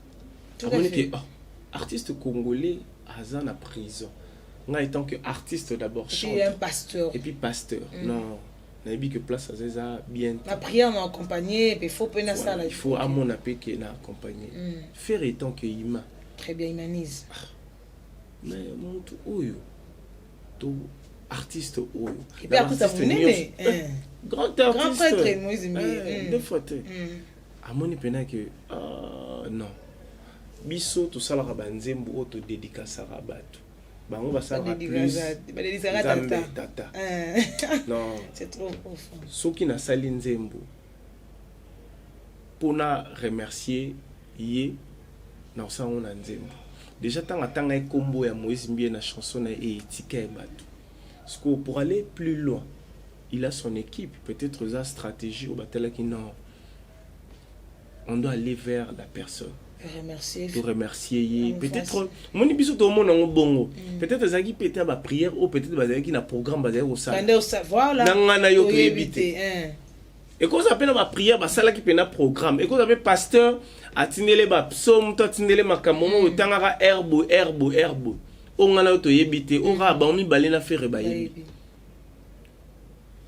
artiste congolais à na prison nga étant que artiste d'abord chanteur et pasteur et puis pasteur non na que place à ça bien la prière m'a accompagné il faut peine ça là il faut à mon appel qui n'a accompagné faire étant que ima très bien humanise mais mon tout oyo tout artiste oyo et puis après ça vous n'aimez grand artiste grand prêtre Moïse Mbiye deux fois à mon pena que non biso tout ça la banzembo auto dédicace à bateau bango basala plus tata non c'est trop profond soki na sali nzembo pona remercier ye na sango na nzembo déjà tanga kombo ya Moïse Mbiye na chanson na etika e bato parce que pour aller plus loin il a son équipe peut-être sa stratégie au batala qui non on doit aller vers la personne. Pour remercier. Peut-être, mon épisode tout le monde en bongo. Peut-être ça qui peut-être ma prière ou peut-être ça qui na programme basé au ça. Voilà. Nangana yo ko éviter. Et quand ça appelle ma prière, bah ça là qui peut na programme. Et quand ça appelle pasteur, atinele ba psaume, to atinele makamomo otangara herbo. Ongana to éviter, ora ba mi balena faire ba yébi.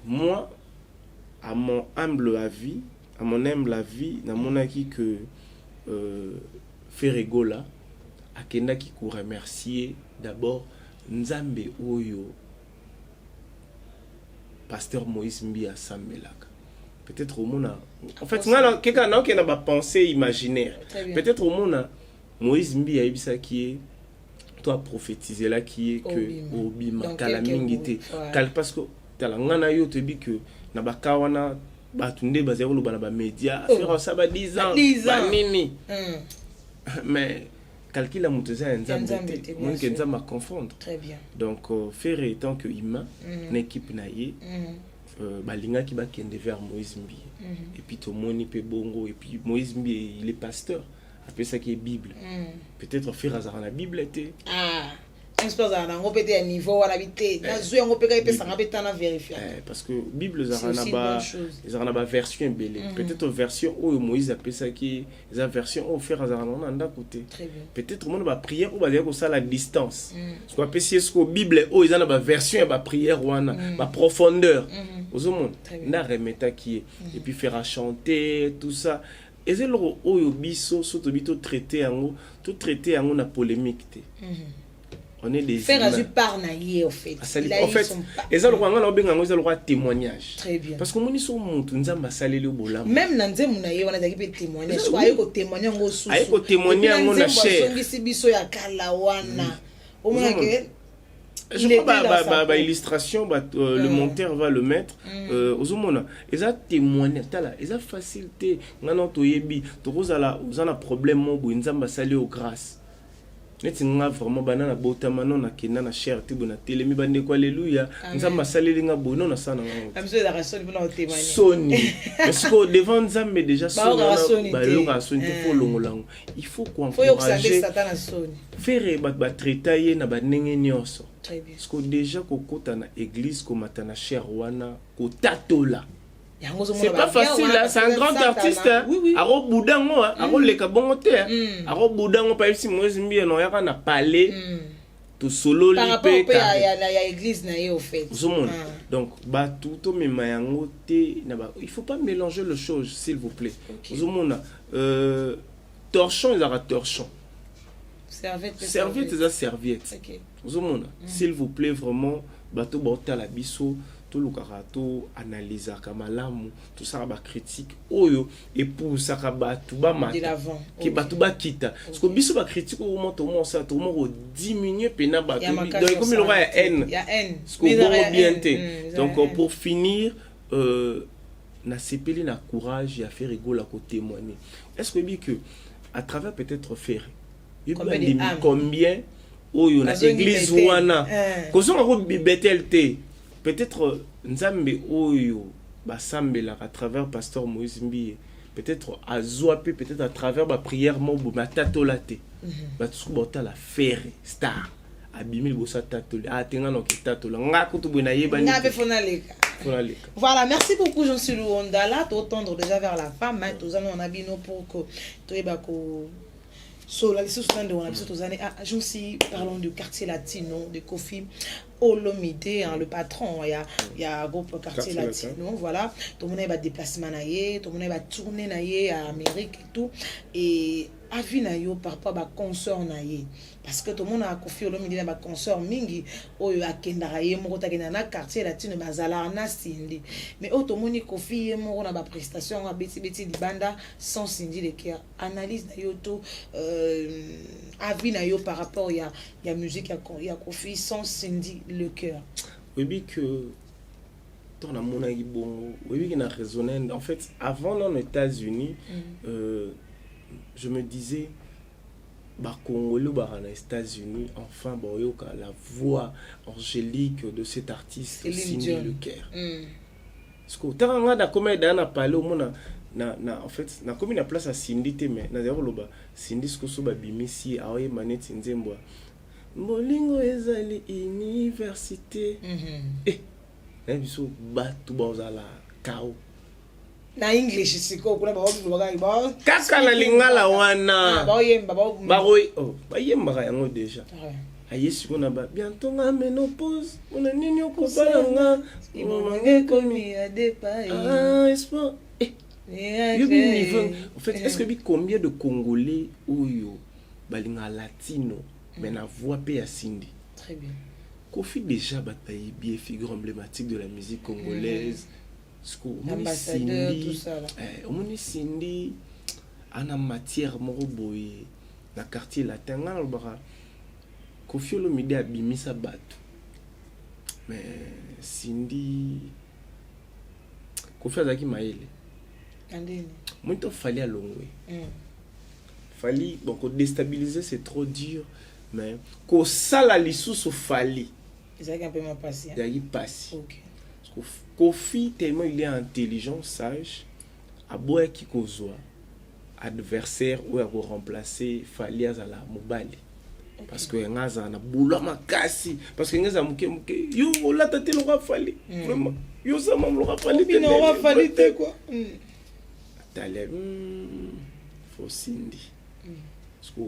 Moi, à mon humble avis, na mon avis que Ferregola akenda qui ko remercier d'abord Nzambe oyo pasteur Moïse Mbia Sambelaka. Peut-être au monde en fait ngana quelqu'un n'a aucune pensée imaginaire. Peut-être au monde Moïse Mbia ibisa qui est toi prophétiser là qui est que obima kala mingité parce que tala ngana yo te bi que na bakawana batunde bazero lobana ba média faire ça ba 10 ans ba nini mais calcul la muteza nzambe moi que nzamba confondre très bien donc faire étant que humain une équipe naie balinga qui ba kende vers Moïse Mbi et puis tout moni pe bongo et puis Moïse Mbi il est pasteur après ça qui est Bible peut-être faire hasard la Bible était parce que Bible ça na version belé peut-être version où Moïse appelle ça qui la version au faire hasard on anda côté peut-être monde ba prière ou ba dire ça la distance parce que appelle si est-ce que Bible où ils en a version ba prière ou ba profondeur aux monde na remeta qui et puis faire chanter tout ça et c'est le oyo biso surtout bito traiter en tout traiter en na polémique on est des faire azur par naïe en fait en fait et ça le roi ngala obenga ngo ça le roi témoignage très bien parce que moni so muntu nzamba saleli obola même na nzemu naïe wana zaki pe témoignage so ayo ko témoigner ngo susu ayo ko témoigner ngo na cher ngisi biso ya kala wana au moins que je crois ba illustration le monteur va le mettre aux homona et ça témoigner tala et ça facilité ngana to yebi to kozala uzana problème mo bo nzamba sali au grâce neti nga vraiment banana botama non na kena na cher tibo na télé mi bande ko alléluia nzamba saleli nga bono na sana nga amso da rasoni bona témoigner soni parce que devant nzambe déjà soni ba lo ga soni faut longolango il faut qu'on encourager faire ba traiter na ba ndenge nyonso très bien parce que déjà kokota na église ko matana cher wana ko tatola c'est pas facile là, c'est un grand artiste aro budango aro leka bongo te aro budango pa isi Moïse Mbia no yaka na palais to solo li pe ya église na ye au fait donc ba tout mema yango te na ba il faut pas mélanger les choses s'il vous plaît ozomona torchon ils ara torchon serviette ça serviette ozomona s'il vous plaît vraiment bato bota la biso tout le karato analyse kamalamu tout ça ba critique oyo et pour ça ba tuba mata qui ba tuba kita parce que biso ba critique au moment tout monde ça tout monde diminuer pena ba donc comme il aura haine ce qu'on bon bien donc pour finir na sepeli na courage à faire rigolo à côté témoigner est-ce que bien que à travers peut-être faire combien oyo na église wana kozo ngako BTLT peut-être nzambe oyo basambela à travers pasteur Moïse Mbie peut-être azwa peut-être à travers ba prière mo ba tatolate ba tsuku bota la faire star abimil bosa tatole atenga no kitatola ngako to bona yeba ni voilà merci beaucoup Jean-Sulou Ondala to tendre déjà vers la fin mais tous on a bino pour que to yeba ko so la soutien de on a besoin tous années j'en suis parlons du quartier latino de Kofi Olomide le patron il y a groupe quartier latino voilà tout le monde va déplacement naie tout le monde va tourner naie à Amérique et tout et avis naio par rapport à concert naie parce que tout le monde a Kofi Olomide na concert mingi oyo akendara ye moko takena na quartier latino bazala na sindi mais tout le monde Kofi ye moko na ba prestation a beti libanda sans sindi le cœur analyse naio to avis naio par rapport il y a musique il y a Kofi sans sindi le cœur. Oui, que ton amour n'a bon, oui, qui n'a résonné. En fait, avant dans les États-Unis, je me disais, bah Congolais, bah aux États-Unis, enfin, bah la voix angélique de cet artiste signe le cœur. Parce que tant qu'on a comme dans parlé au monde, en fait na komi na place à Cindy te mais na zero loba Cindy skoso ba bimisi aoye maneti nzembo Molingo ezali université na biso batu bazala kao na English siko kuna ba kaka na lingala wana ba yemba bayemba yango déjà ayesi kuna ba bientôt nga ménopause on a nini okobalanga imonge komi a dépassé espoir en fait est-ce que combien de Congolais oyo balinga latino mais na voix pe ya Cindy très bien Kofi déjà bataille bien figure emblématique de la musique congolaise ambassadeur tout ça là omoni Cindy ana matière moko boye na quartier latin ngana lobaka Kofi Olomide abimisa bato mais Cindy Kofi azaki maele andeni muito fallait à longwe fallait bon ko déstabiliser c'est trop dur mais ko sala lisusu fallait ezaki un peu ma patient yaki passi OK Kofi tellement il est intelligent sage aboya ki kozwa adversaire ou à remplacer fallait azala mobali parce que ngaza na bula makasi parce que ngaza muke yo la tete lo fallait vraiment yo sama lo fallait te no fallait te quoi Taleb faut Cindy parce que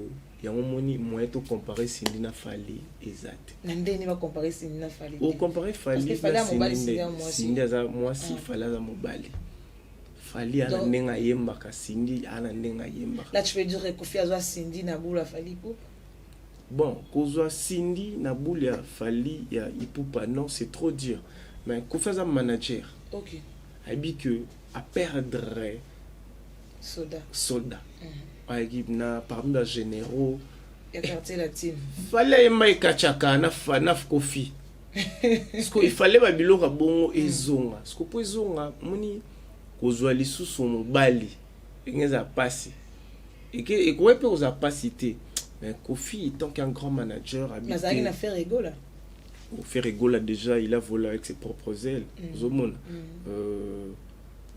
y a un moni moyen de comparer Cindy na Fally exact nandeni va comparer Cindy na Fally o comparer Fally na Cindy za moi si Fally za mobali Fally ana nenga yemba ka Cindy ana nenga yemba là tu peux dire que Kofi azwa Cindy na bula Fally pour bon kozwa Cindy na bula Fally ya ipupa non c'est trop dur mais Kofi za manager OK abi que à perdre soldat équipe na parmi les généraux ya quartier latin fallait mai kachaka na fanaf Kofi parce que il fallait ba biloko bongo ezonga parce que po ezonga moni kozwa lisusu mobali ngeza passer et ko pe oza passer mais Kofi tant qu'un grand manager habité mais ça a fait rigoler au fait rigoler déjà il a volé avec ses propres ailes zomona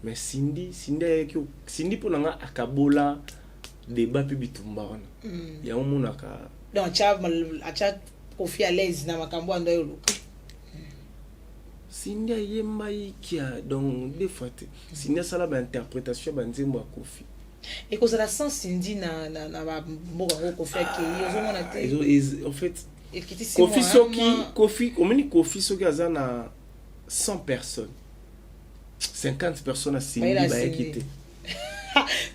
mais Cindy pour nga akabola débat puis bitumba wana ya omona ka donc acha Kofi à l'aise na makambo ando yolo Cindy yemba ikia donc des fois Cindy sala ba interprétation ba nzembo ya Kofi et cause la sans Cindy na ba mboka ko Kofi ke yozomona te en fait Kofi soki Kofi omoni Kofi soki azana 100 personnes 50 personnes à Cindy ba ekité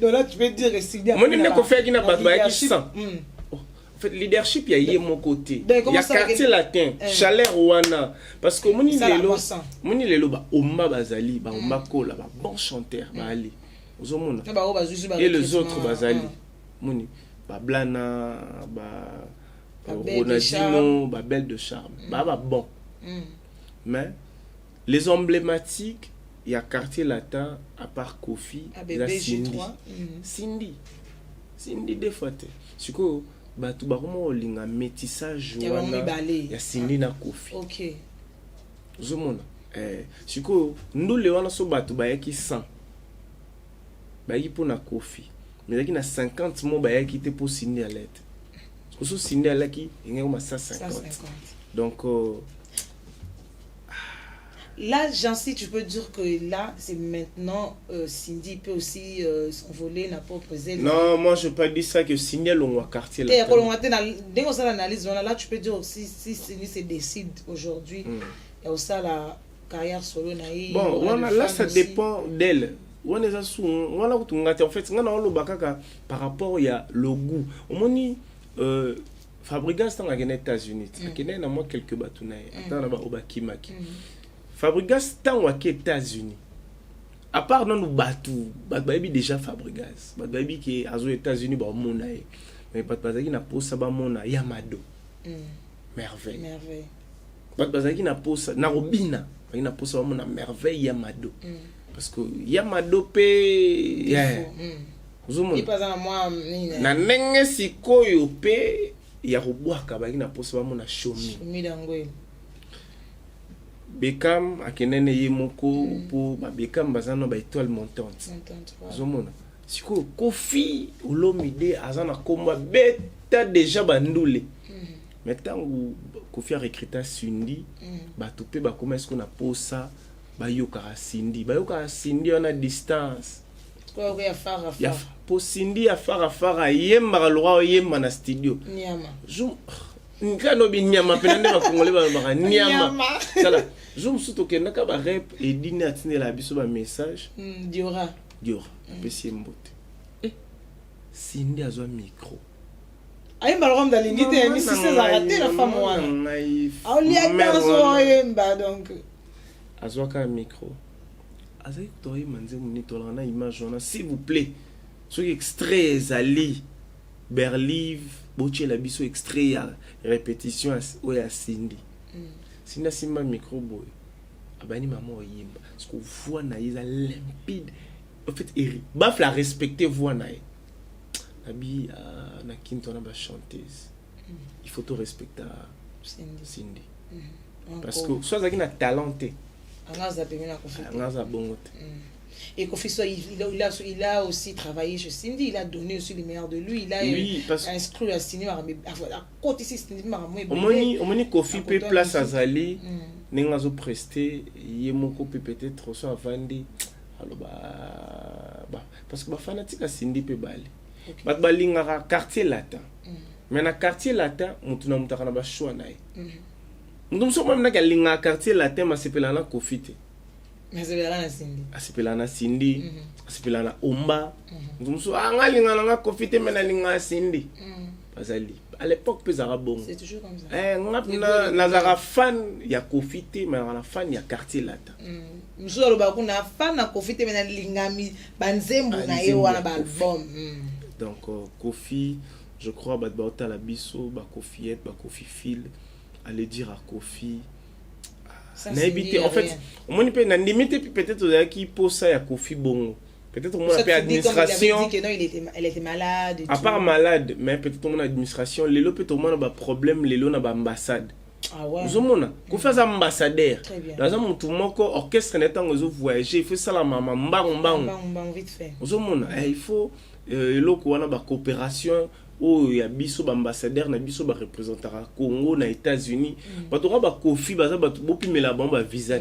donc là tu peux dire que Cindy moi ne ko faire kina ba ba 100 en fait leadership ya yé mon côté ya quartier latin chaleur wana parce que moni lelo ba omba bazali ba omba kola ba bon chanteur ba ali ozomona et les autres bazali moni ba blana ba Ronaldinho ba belle de charme ba bon mais les emblématiques il y a quartier latin à part Kofi il y a Cindy des fois c'est que batu ba comment linga métissage wana ya Cindy na Kofi OK zomona c'est que nous les wana so batu ba yaki 100 ba yaki pour na Kofi mais yaki na 50 mo ba yaki te pour Cindy à l'aide parce que Cindy à l'aide il y a 150 donc là, Jancy, tu peux dire que là, c'est maintenant Cindy peut aussi s'envoler n'a pas posé. Non, moi je peux pas dire ça que Cindy est au quartier là. Dès qu'on a l'analyse, là tu peux dire aussi si Cindy se décide aujourd'hui, il y a aussi la carrière solo naïe. Bon, là ça dépend d'elle. On est en fait, par rapport il y a le goût. Au moni Fabregas dans les États-Unis, il y a moi quelques batunaï, attends là-bas au Bakimaki. Fabregas tant aux États-Unis. À part non nous batou, baby déjà Fabregas. Baby qui aux États-Unis ba monaï. Mais bazaki na posa ba mona Yamado. Merveille. Bazaki na posa na Robina. Na posa ba mona merveille Yamado. Parce que Yamado pe il pas à moi na nenge sikoyo pe ya robwaka ba na posa ba mona shomi. Beckham akenene ye moko pour ba Beckham bazano ba étoile montante zomona siko Kofi Olomide azana komba beta déjà bandule maintenant Kofi a recruté Cindy ba topé ba comment est-ce qu'on a posa ba yoka Cindy on a distance quoi ya fara pour Cindy a fara yemba lwa yemba na studio nyama nkano binyama penande bakongole ba nyama sala zoom surtout que naka ba rep et dîner atine la biso ba message diora pesi mbote Cindy azwa micro ay malom dalingite mi si c'est raté la femme wana ali akazo yemba donc azwa ka micro azai toi manze monito la na image wana s'il vous plaît ce extrait ezali Berliv boche la biso extrait ya répétition oya Cindy Cindy simba micro boy abani maman oyimba parce que voix na isa limpide en fait baf la respecter voix na abi na kinto na ba chanteuse il faut tout respecter Cindy parce que soit zaki na talenté angaza pemena Kofi angaza bongote et Kofi il a aussi travaillé chez Cindy, il a donné aussi le meilleur de lui, il a inscrit à Cindy à côté ici Cindy omoni Kofi pe place azali nenga zo prester yemoko peut-être so avandi alors parce que ba fanatique à Cindy pe bali bat balinga quartier latin mais na quartier latin mutuna mutaka na ba choix nae ndum so même na kalinga quartier latin ma sepelana Kofi te asipelana Cindy asipelana Omba ndumso angalinga nga Kofi te mena linga Cindy bazali à l'époque pesara bon c'est toujours comme ça nazara fan ya Kofi te mais na fan ya quartier latin msolo ba kuna fan na Kofi te mena lingami banzembu na ye wana ba album donc Kofi je crois ba bota la biso ba Kofiette ba Kofi Phil aller dire à Kofi n'habité en fait on peut na limite peut-être qui pour ça ya Kofi bongo peut-être on a pas administration que non elle était malade à part malade mais peut-être on a administration lelo peut on a ba problème lelo na ba ambassade ah ouais uzomona Kofi za ambassadeur dans un mutu moko orchestre netango zo voyager il faut ça la maman mbango vite fait uzomona il faut loko wana ba coopération o ya biso ba ambassadeur na biso ba représentera Congo na États-Unis bato ba Kofi baza bato bopimela ba visa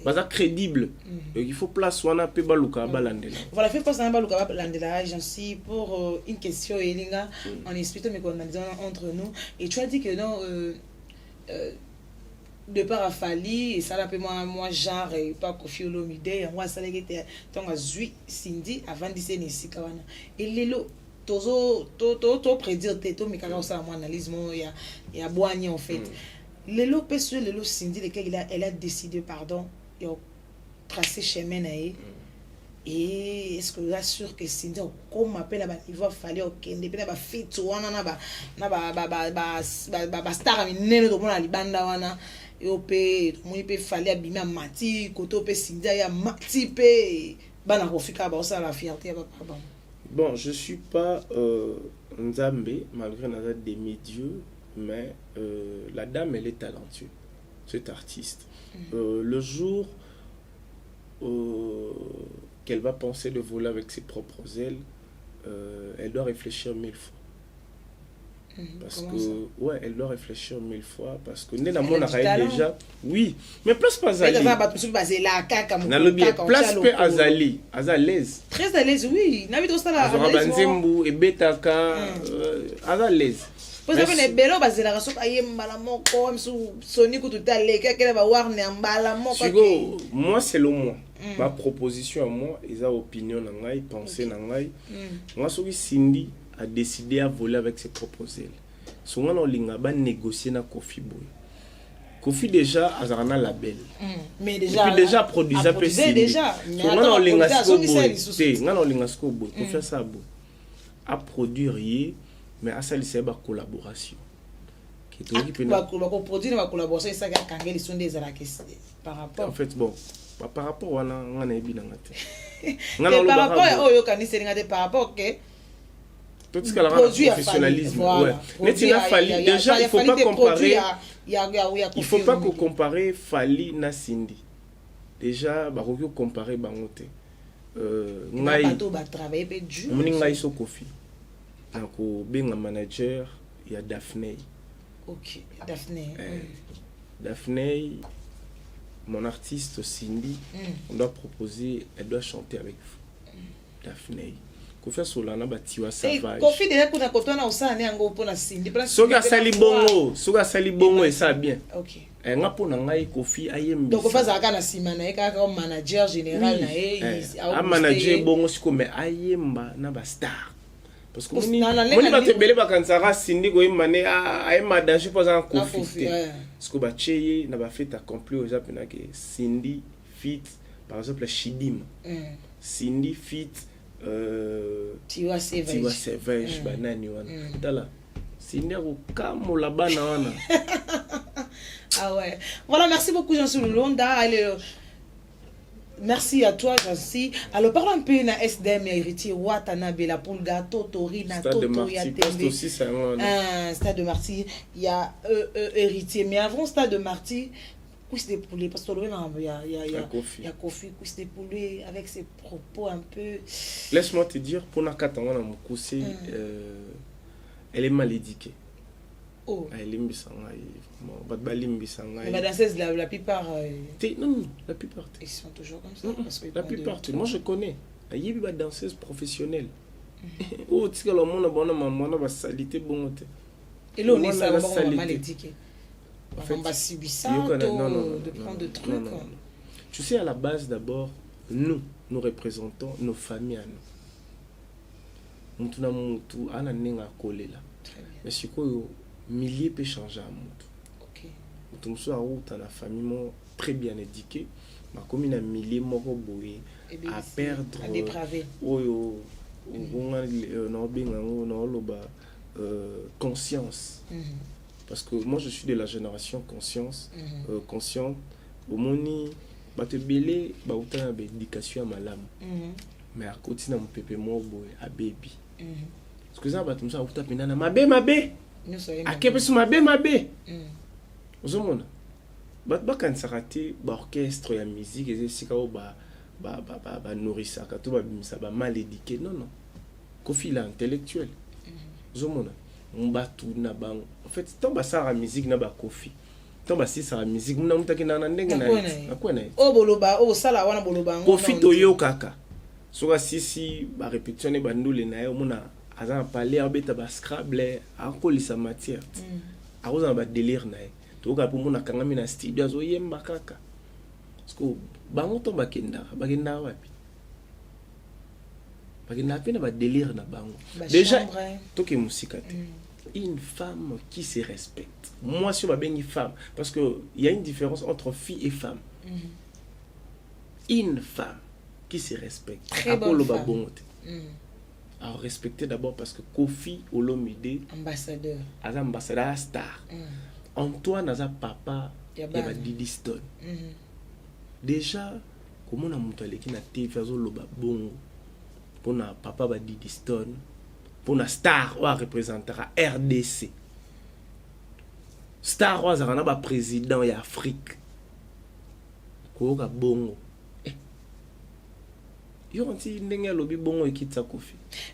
baza crédible il faut place wana pe baluka balandela voilà fait place wana baluka balandela agency pour une question elinga en expliquant mais qu'on a entre nous et tu as dit que non de par Afali et ça l'appelle moi genre et pas Kofi Olomide moi ça l'était tant à Zui Cindy avant d'essayer ici kawana et lelo tozo to prédire teto mais quand ça mon analyse mon il y a boigné en fait lelo peso lelo Cindy lequel elle a décidé pardon et tracé chemin nae et est-ce que vous êtes sûr que Cindy comme appelle là il va falloir okende pe na ba fit wana na ba star minene to mona libanda wana et opé mon peut falloir abima mati koto pe Cindy ya mati pe bana kofika ba ça la fierté ba pardon. Bon, je suis pas Nzambe, malgré n'a demi-dieu, mais la dame, elle est talentueuse, cette artiste. Le jour qu'elle va penser de voler avec ses propres ailes, elle doit réfléchir 1000 fois. Parce que, ouais, elle doit réfléchir 1000 fois, parce que n'est mon arrêt déjà, oui, mais place pas Azali. Place pas Azali, Azalaise. Très à l'aise, oui. N'a vu tout ça là. Azabanzembu et Betaka, Azalaise. Vous avez une belle base la raison aïe malamo comme Sony que tout à l'heure qu'elle va voir ne malamo. Moi c'est le moi. Ma proposition à moi, ils ont opinion nangai, pensée nangai. Moi celui Cindy a décidé à voler avec ses propres ailes. Souvent on linga ba négocier na Kofi boy. Kofi déjà azarana label. Mais déjà Kofi déjà produisait peu déjà. Souvent on linga sko boy. On linga sko boy. Kofi ça boy. A produire mais à ça c'est ba collaboration. Qui to qui ba produire ba collaboration ça ga kangeli sont des par rapport. En fait bon, par rapport à ngana ebi nangate. Par rapport au yo kanisi ngate par rapport que tout ce qu'elle a professionnalisme. Ouais. Déjà, il faut pas comparer. Il faut pas comparer Fali na Cindy. Déjà, bah faut comparer bangote. Ngai so Kofi. Donc benga manager, il y a Daphné. OK, Daphné. Daphné, mon artiste Cindy, on doit proposer, elle doit chanter avec Daphné. Kofi Solana batiwa savage. Kofi déjà kuna kotona usane yango pona Cindy. Soga sali bongo et ça bien. OK. Nga pona ngai Kofi ayembi. Donc Kofi azaka na sima na eka comme manager général na a manager bongo siko mais ayemba na ba star. Parce que moni ba tebele ba kansara Cindy ko imane ayemba danger pour un Kofi. Parce que ba cheye na ba fait accompli au Japon que Cindy fit par exemple Shidim. Cindy fit Tiwa Savage banani wana tala Cindy ko kamola bana wana. Ah ouais. Voilà, merci beaucoup Jean-Cy Lulonda. Allez, merci à toi Jean-Cy. Alors parlons un peu na SDM héritier Watanabe la Pulga Totori na Toto ya Tembe. Stade de Marty, il y a héritier mais avant Stade de Marty couche des poulets parce que il y a Kofi couche des poulets avec ses propos un peu. Laisse-moi te dire pour Nakatanga na Mukuse elle est mal éduquée. Oh. Elle est la danseuse la plupart non, la plupart ils sont toujours comme ça parce que la plupart moi je connais il y a des danseuses professionnelles. Oh tu sais le monde bon maman va salité bon et là on est ça mal éduqué. En fait, on va subir ça de prendre de trucs. Non. Tu sais à la base d'abord nous représentons nos familles à nous. Mutuna mutu ana nenga kolela. Mais c'est quoi milliers peut changer à mutu. OK. Mutu muso a outa na famille très bien éduquée, ma commune a milliers moko boye à perdre à dépraver. Oyo no benga no loba conscience. Parce que moi je suis de la génération consciente au moni bate belé ba outa na éducation à malam. Mais à côté na mpépé mo boye a baby. Parce que ça va tout ça outa pena na mabe a kepesu mabe ozomona ba kansaka te ba orchestre ya musique et sika o ba nourrisaka to ba bimisa ba mal éduqué non Kofi la intellectuel ozomona mbatu na bango en fait tant ba sara musique na ba Kofi tant ba si sara musique muna mutaki na ndenge na akwana o boloba o sala wana boloba Kofi to yo kaka soka sisi ba répétition ba ndule na yo muna azan parler abeta ba scrabble akolisa matière akoza ba délire na to ka pour mona kangami na studio azo yemba kaka parce que bango to bakenda wapi bakenda pena ba délire na bango déjà toke musika te une femme qui se respecte moi sur ma bengi femme parce que il y a une différence entre fille et femme une femme qui se respecte très bonne femme alors respecter d'abord parce que Kofi Olomide ambassadeur star Antoine aza papa ya ba Didi Stone déjà comment on a monté qui na TV azoloba bongo pona papa ba Didi Stone pona star wa représentera RDC star wa za na ba président ya Afrique ko ka bongo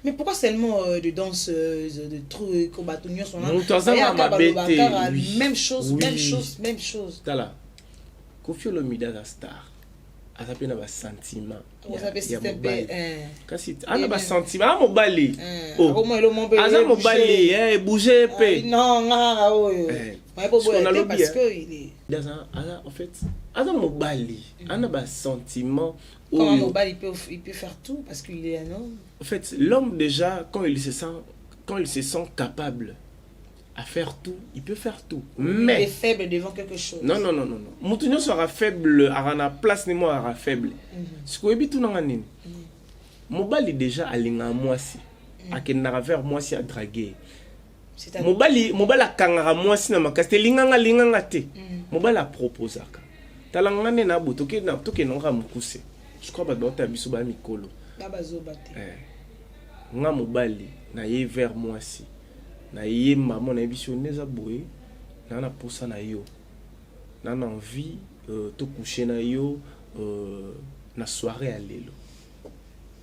mais pourquoi seulement de danseuses, de trucs, au bâtonnier sont là? Même chose. Tala. Kofi Olomide la star. A ça peine sentiment. Vous avez système kasi ana ba sentiment mobali. Oh. Aza mobali bouger pe. Non, parce que il est en fait aza mobali. Ana ba sentiment. Comme un mobile, il peut faire tout parce qu'il est un homme. En fait, l'homme déjà, quand il se sent capable à faire tout, il peut faire tout. Mais il est faible devant quelque chose. Non. Moutounio sera faible, à la place ni moi sera faible. Ce que vous tout n'en mobile déjà à l'inga moi si, à quel vers moi si à draguer. Mobile a kangara moi si na makaste linga te. Mobile a proposé. Talangane na butoke na n'aura mukuse. Je crois que tu as vu mikolo. nga mobali na ye vers moi si na ye maman na biso neza boye na posa na yo na envie to coucher na yo na soirée à lelo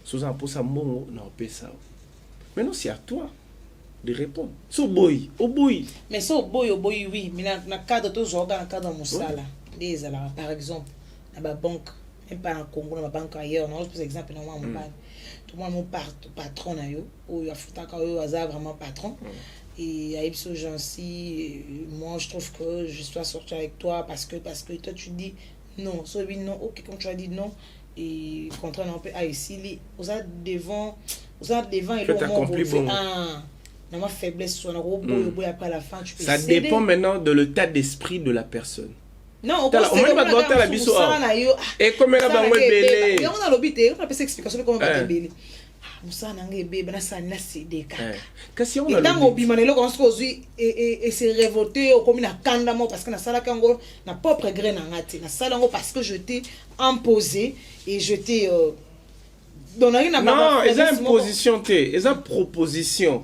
soza posa mbongo na opesa maintenant c'est à toi de répondre so boy au boy mais so boy oui mais na cadre to zoga na cadre musala des alors par exemple na ba banque même pas en Congo na ba banque ailleurs non par exemple na moi mobali tout le monde patron na yo ou ya futaka yo aza vraiment patron et à Ipso Jancy moi je trouve que je dois sortir avec toi parce que toi tu dis non so oui non OK quand tu as dit non et contre on peut ici vous êtes devant et le moment dans ma faiblesse sur un robot après la fin tu peux ça céder. Dépend maintenant de l'état d'esprit de la personne. Non, au contraire, on va la biso. Et comme elle a bango belé. On a l'obité, on a pas explication comment va belé. Musa nangé bébé na ça na cédé ka. Kasi on a dans obimanelo qu'on se cause et se révolter au comme na kanda mo parce que na sala kango na propre gré na ngati na sala ngo parce que je t'ai imposé et je t'ai donné na non, ils ont imposition té, ils ont proposition.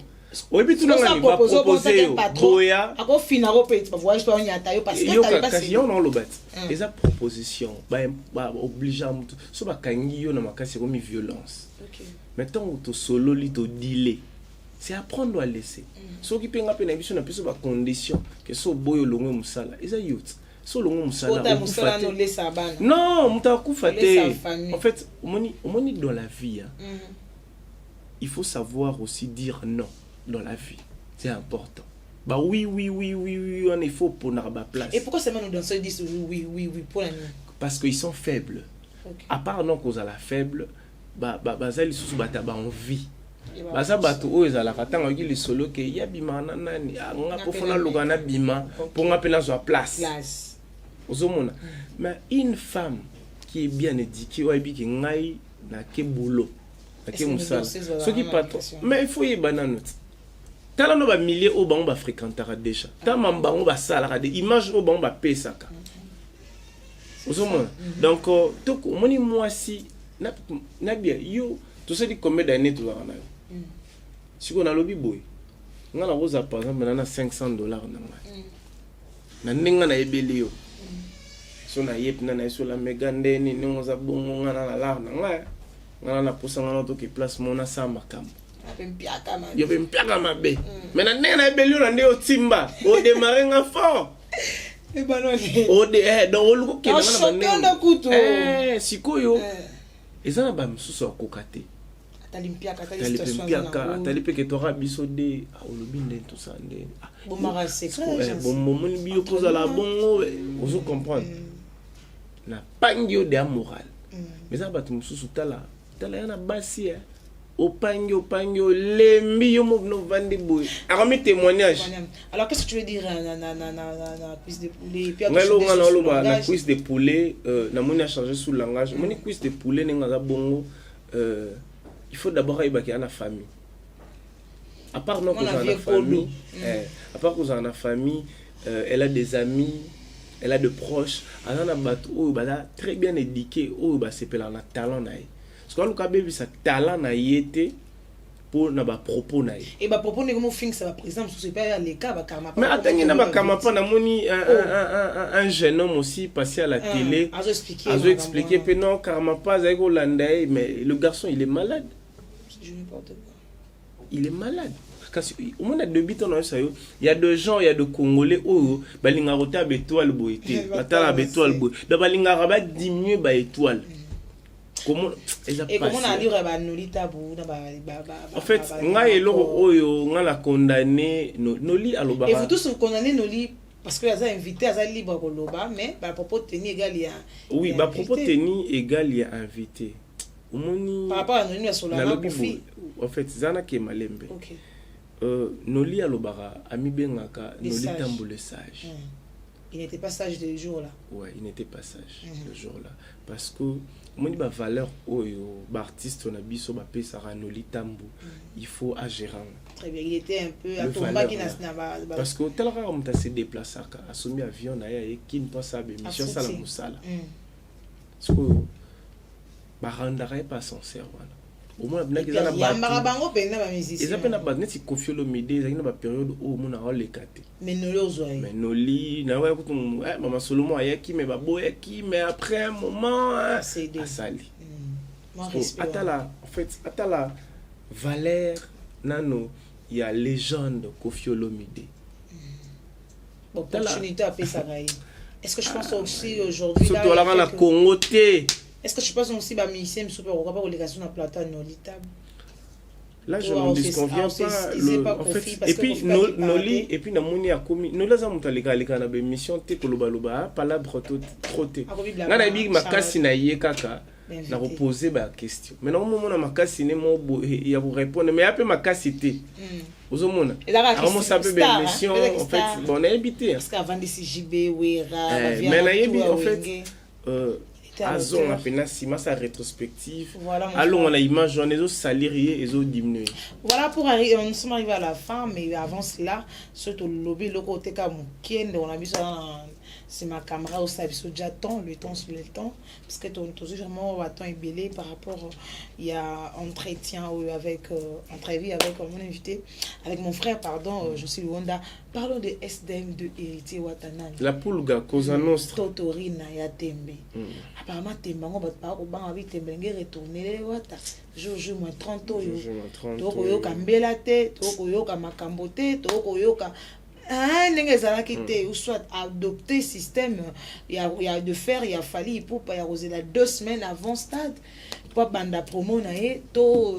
Oui, puis tout le monde va proposer boya. Ako finaro peut être voyage pas on y atayo parce que t'avais pas si on le bat. Ils ont proposition ba obligeant so ba kangi yo na makasi comme violence. OK. Maintenant au solo li to dealer. C'est apprendre à laisser. So ki penga pe na biso na biso ba condition que so boyo longo musala. Ils a youth. So longo musala. Non, muta kufate. En fait, omoni dans la vie. Il faut savoir aussi dire non. Dans la vie, c'est important. Bah oui, on est faux pour notre place. Et pourquoi seulement nous danseurs disent oui pour la nuit? Parce qu'ils sont faibles. Okay. À part non cause à la faible, bah ça ils sont battus envie. Bah ça battu eux ils à la katanga qui les solo que y a bima nani nga pour faire logana bima pour nga pena sur place. Ozomona. Mais une femme qui est bien éduquée, ou bien qui ngai na ke boulot, na ke musala. Ce qui patron. Mais il faut y banane. Tala no ba milliers au bango ba fréquentera déjà. Ta mamba on ba sala des images au bango ba pesaka. Donc to moni moi si na bien yo to se di combien d'années tu vas na yo. Si on a lobby boy. Nga na rosa par exemple na $500 na nga. Na ninga na ebeli yo. So na yep na so la megande ni ngoza bongo nga na la na nga. Nga na posa nga to ki place mona sa makam. Yo be mpiaka mabe. Mais na nena ebeli na ndeo timba. O démarrer nga fort. E banone. O de donc o luko kena na banene. Sikoyo. Ezana ba msusu akokate. Atali mpiaka atali pe ke tora biso de olobi nde tout ça nde. Bon mara secret. Bon moment bio poza la bongo. Vous comprendre. Na pangio de amoral. Mais ça ba msusu tala yana basi au pangio lembi yo no vandi boy arami témoignage. Alors qu'est-ce que tu veux dire na cuisse de poulet puis la cuisse de poulet na moni a changer sous langage moni cuisse de poulet nenga bongo il faut d'abord y baki na famille à part non que dans la famille à part que dans la famille elle a des amis elle a de proches elle a batu o ba très bien éduqué o ba c'est pela na talent na parce que le bébé ça talent na yété pour na ba propos na yé et ba propos ne comme fin ça par exemple sur pas les cas ba karma mais attends na ba karma pas na moni un jeune homme aussi passé à la télé a expliquer que non karma pas avec hollandais mais le garçon il est malade il est malade au moins deux bits on ça il y a des gens il y a des Congolais oh balinga rota bétoile boité batala bétoile boy da balinga raba diminuer ba étoile. Comment on a dit nolita bu en fait nga eloko oyo nga la condamné noli aloba et vous tous vous condamnez noli parce que ça invité ça libre koloba mais ba propos tenu égal il y a oui ba propos tenu égal il y a invité omoni par rapport à noli sur la profi en fait zana ke malembe OK noli alobara ami bengaka noli tambole sage. Il n'était pas sage le jour-là. Ouais, il n'était pas sage le jour-là. Parce que, moi, il y a valeur où l'artiste, on a biso, bapé, saranoli, tambo. Il faut agir. Très bien, il était un peu à tomber qui n'a pas. Parce que, tel rare, on t'a se déplacé, à soumis avion, et qui ne passe pas, mission, ça la moussala. Parce que, bah, rendrait pas sincère, voilà. au moins na kiza na bango penda ba ils musicien appellent na ba neti Koffi Olomide ils na ba période où mon a les kate mais nolozwa mais noli na ouais kutu mama Solomon ayaki mais ba boyaki mais après un moment asali atala en fait atala valeur nano il y a légende Koffi Olomide opportunité à Pessagai. Est-ce que je pense aussi aujourd'hui surtout là la Congo té. Est-ce que je pense aussi ba musicien super ou pas relégation na plateau nolitable. Là je ne disconviens pas en fait et puis noli et puis na moni a commis nous là ça monta les gars na émission té koloba loba palabre trop té. Na na bi makasi na ye kaka na reposer ba question. Mais non moment na makasi ne mo il y a vous répondre mais après makasi té. Ozomona on s'appelle émission en fait bon on a habité parce qu'avant de JB Wera mais na yebi en fait azon apena sima sa rétrospective allons on a image on les salariés et autres diminuer voilà pour arriver on sommes arrivés à la fin mais avant cela surtout le lobby le côté comme Kende on a vu ça c'est ma caméra au service déjà temps le temps sur le temps parce que toujours vraiment temps est belé par rapport il y a entretien avec entrevue avec mon invité avec mon frère pardon je suis Wanda parlons de SDM de Héritier Watanabe la pulga Cosa Nostra Totorina ya Tembe apparemment Tembe on va pas au banc avec Tembe ngi retourner wata jojo moins 30 oyo toko yo kambela te toko yo ka makambo te toko yo ka ndenge ezalaki te ou soit adopter système il y a de faire il y a fallu pour pas y arroser la 2 semaines avant stade pas banda promo naé to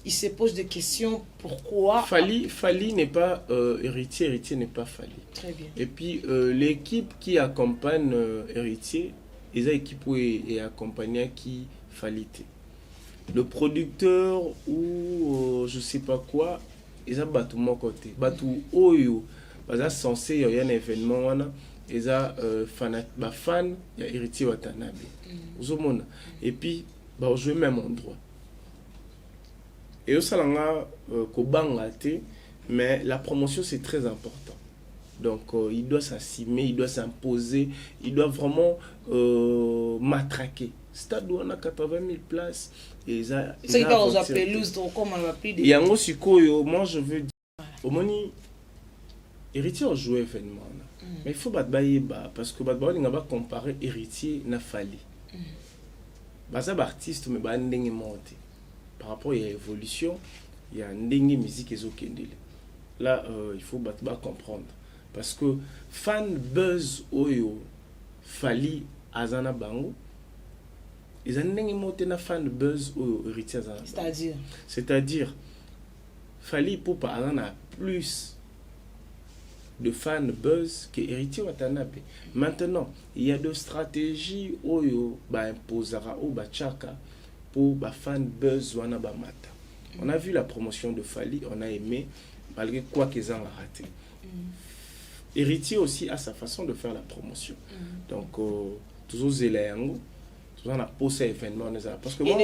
il se pose des questions pourquoi Fali n'est pas héritier n'est pas Fali. Très bien. Et puis l'équipe qui accompagne héritier ils a équipe et accompagné qui Falité le producteur ou je sais pas quoi ils a battu mon côté battu oyo baza censé y a un événement wana eza fan il y a Héritier Watanabe ozomona et puis ba jouer même endroit et au salanga ko banga te mais la promotion c'est très important donc il doit s'assumer il doit s'imposer il doit vraiment matraquer stade on a 80 000 places et ça c'est pas aux pelouse donc comme on va plus de yango sikoyo moi je veux dire au moni Héritier a joué événement mais il faut battre parce que battre on va comparer Héritier na Fali baza artiste mais ba ndenge monté par rapport à l'évolution il y a ndenge musique ezokendele là il faut battre comprendre parce que fan buzz oyo Fali azana bango ils ont ndenge monté na fan buzz oyo Héritier azana c'est-à-dire Fali pour pas azana plus de fans buzz que Héritier Watanabe. Maintenant, il y a des stratégies oyo ba imposera ou ba chaka pour ba fan buzz wana ba mata. On a vu la promotion de Fali, on a aimé malgré quoi qu'ils ont raté. Héritier aussi a sa façon de faire la promotion. Donc toujours zélango, toujours on a posé événement parce que moi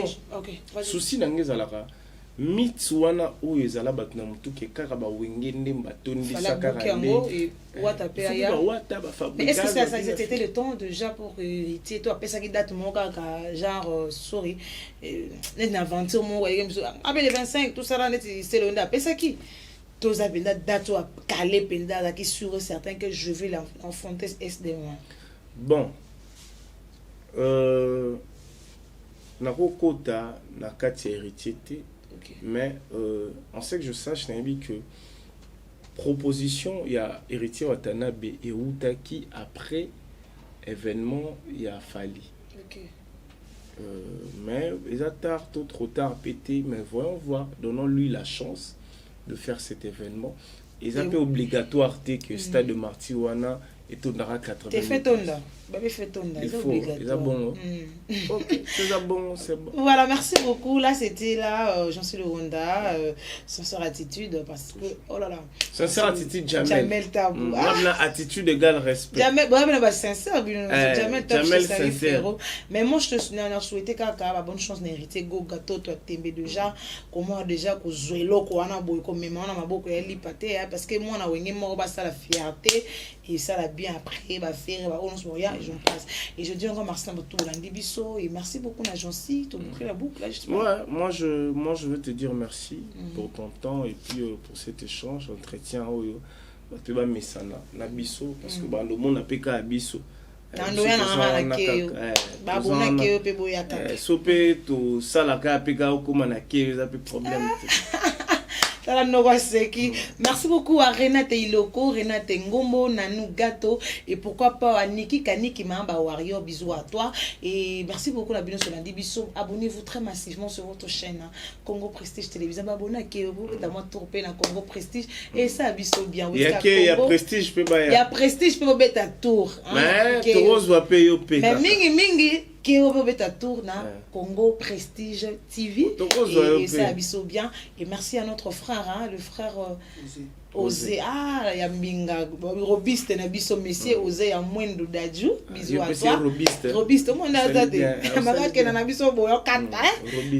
souci nange zalaka mitsuana ou ezala batna mutuke kaka ba wengende mbatondi sakara mais est-ce que ça c'était le temps déjà pour Héritier toi après ça qui date mon kaka genre sorry une aventure mon après les 25 tout ça là c'est le après ça qui tous a benda date ou calé penda là qui sûr certain que je vais la confronter SD1 bon na kokota na kati Héritier te. Mais on sait que je sache que proposition il y a Héritier Watanabe et Outaki après événement il y a Fali mais ils attardent trop tard pété mais voyons voir donnons-lui la chance de faire cet événement ils appellent obligatoire que stade de Martiwana et tout dans 80 t'es fait tonda baby fait tonda il faut c'est bon ok c'est bon voilà merci beaucoup là c'était là j'en suis le Wanda sincère attitude parce que oh là là sincère attitude Jamel Tabou attitude égale respect Jamel bah sincère Jamel sincère mais moi je te souhaité kaka bonne chance d'hériter go gâteau toi Tembe déjà comment déjà ko zoelo ko wana boy ko mema na maboko ya lipate parce que moi na wenge mo ba ça la fierté et ça la bien après va faire on se voit et j'en passe. Et je dis encore merci à tout Landibiso et merci beaucoup Najonsi, tu as bouclé la boucle là justement. Ouais, moi je veux te dire merci pour ton temps et puis pour cet échange, entretien oyo. Tu vas me sana na biso parce que le monde n'a pas qu'à biso. Nando ya na keyo. Babona keyo pe boyaka. Sope to sala ka pe ka okoma na keyo za pe problème. Merci beaucoup à Renate Iloko, Renate Ngombo, Nanou Gato et pourquoi pas à Niki Kaniki Mamba Warrior, bisous à toi et merci beaucoup la Bino sur Landibiso. Abonnez-vous très massivement sur votre chaîne Congo Prestige Télévision. Abonnez-vous à moi tourper dans Congo Prestige et ça biso bien. Il y a Prestige peut pas. Il y a Prestige peut pas ta tour. Mais Toros va payer au pays. Mais mingi qui est à tour na Congo Prestige TV et ça abisso bien et merci à notre frère le frère Osé ya mbinga robiste na biso monsieur Osé ya mwendo daju bisous à toi robiste mo na date makake na biso boyo kata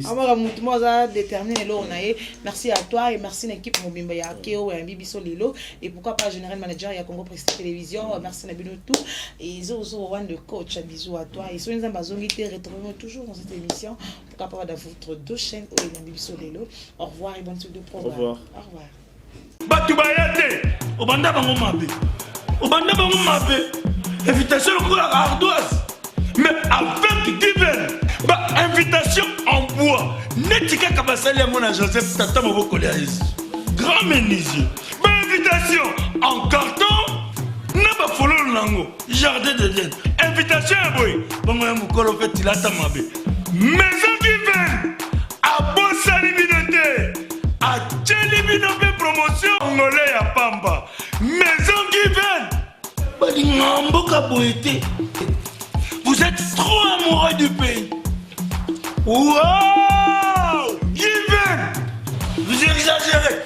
amara mutu mo za déterminer lo nae merci à toi et merci l'équipe mobimba ya keo ya bibiso lelo et pourquoi pas général manager ya Congo Prestige Télévision merci na bino tout et zo one de coach bisous à toi et so nzamba zongi retrouvez-moi toujours dans cette émission pourquoi pas dans votre deux chaînes ou bibiso lelo au revoir et bonne suite de programme. Au revoir. Batu bayate obanda bango mabe invitation au la ardoise mais avec divin invitation en bois netika kabasali ya mona Joseph tata moboko ya grand menuisier invitation en carton na ba fololo nango jardin de Dieu invitation ya boy bango ya mukolo fait tilata mabe maison divine a bosali binote a tcheli binote promotion ngolé ya pamba maison divine bali ngamboka boité vous êtes trop amoureux du pays wow divine vous exagérez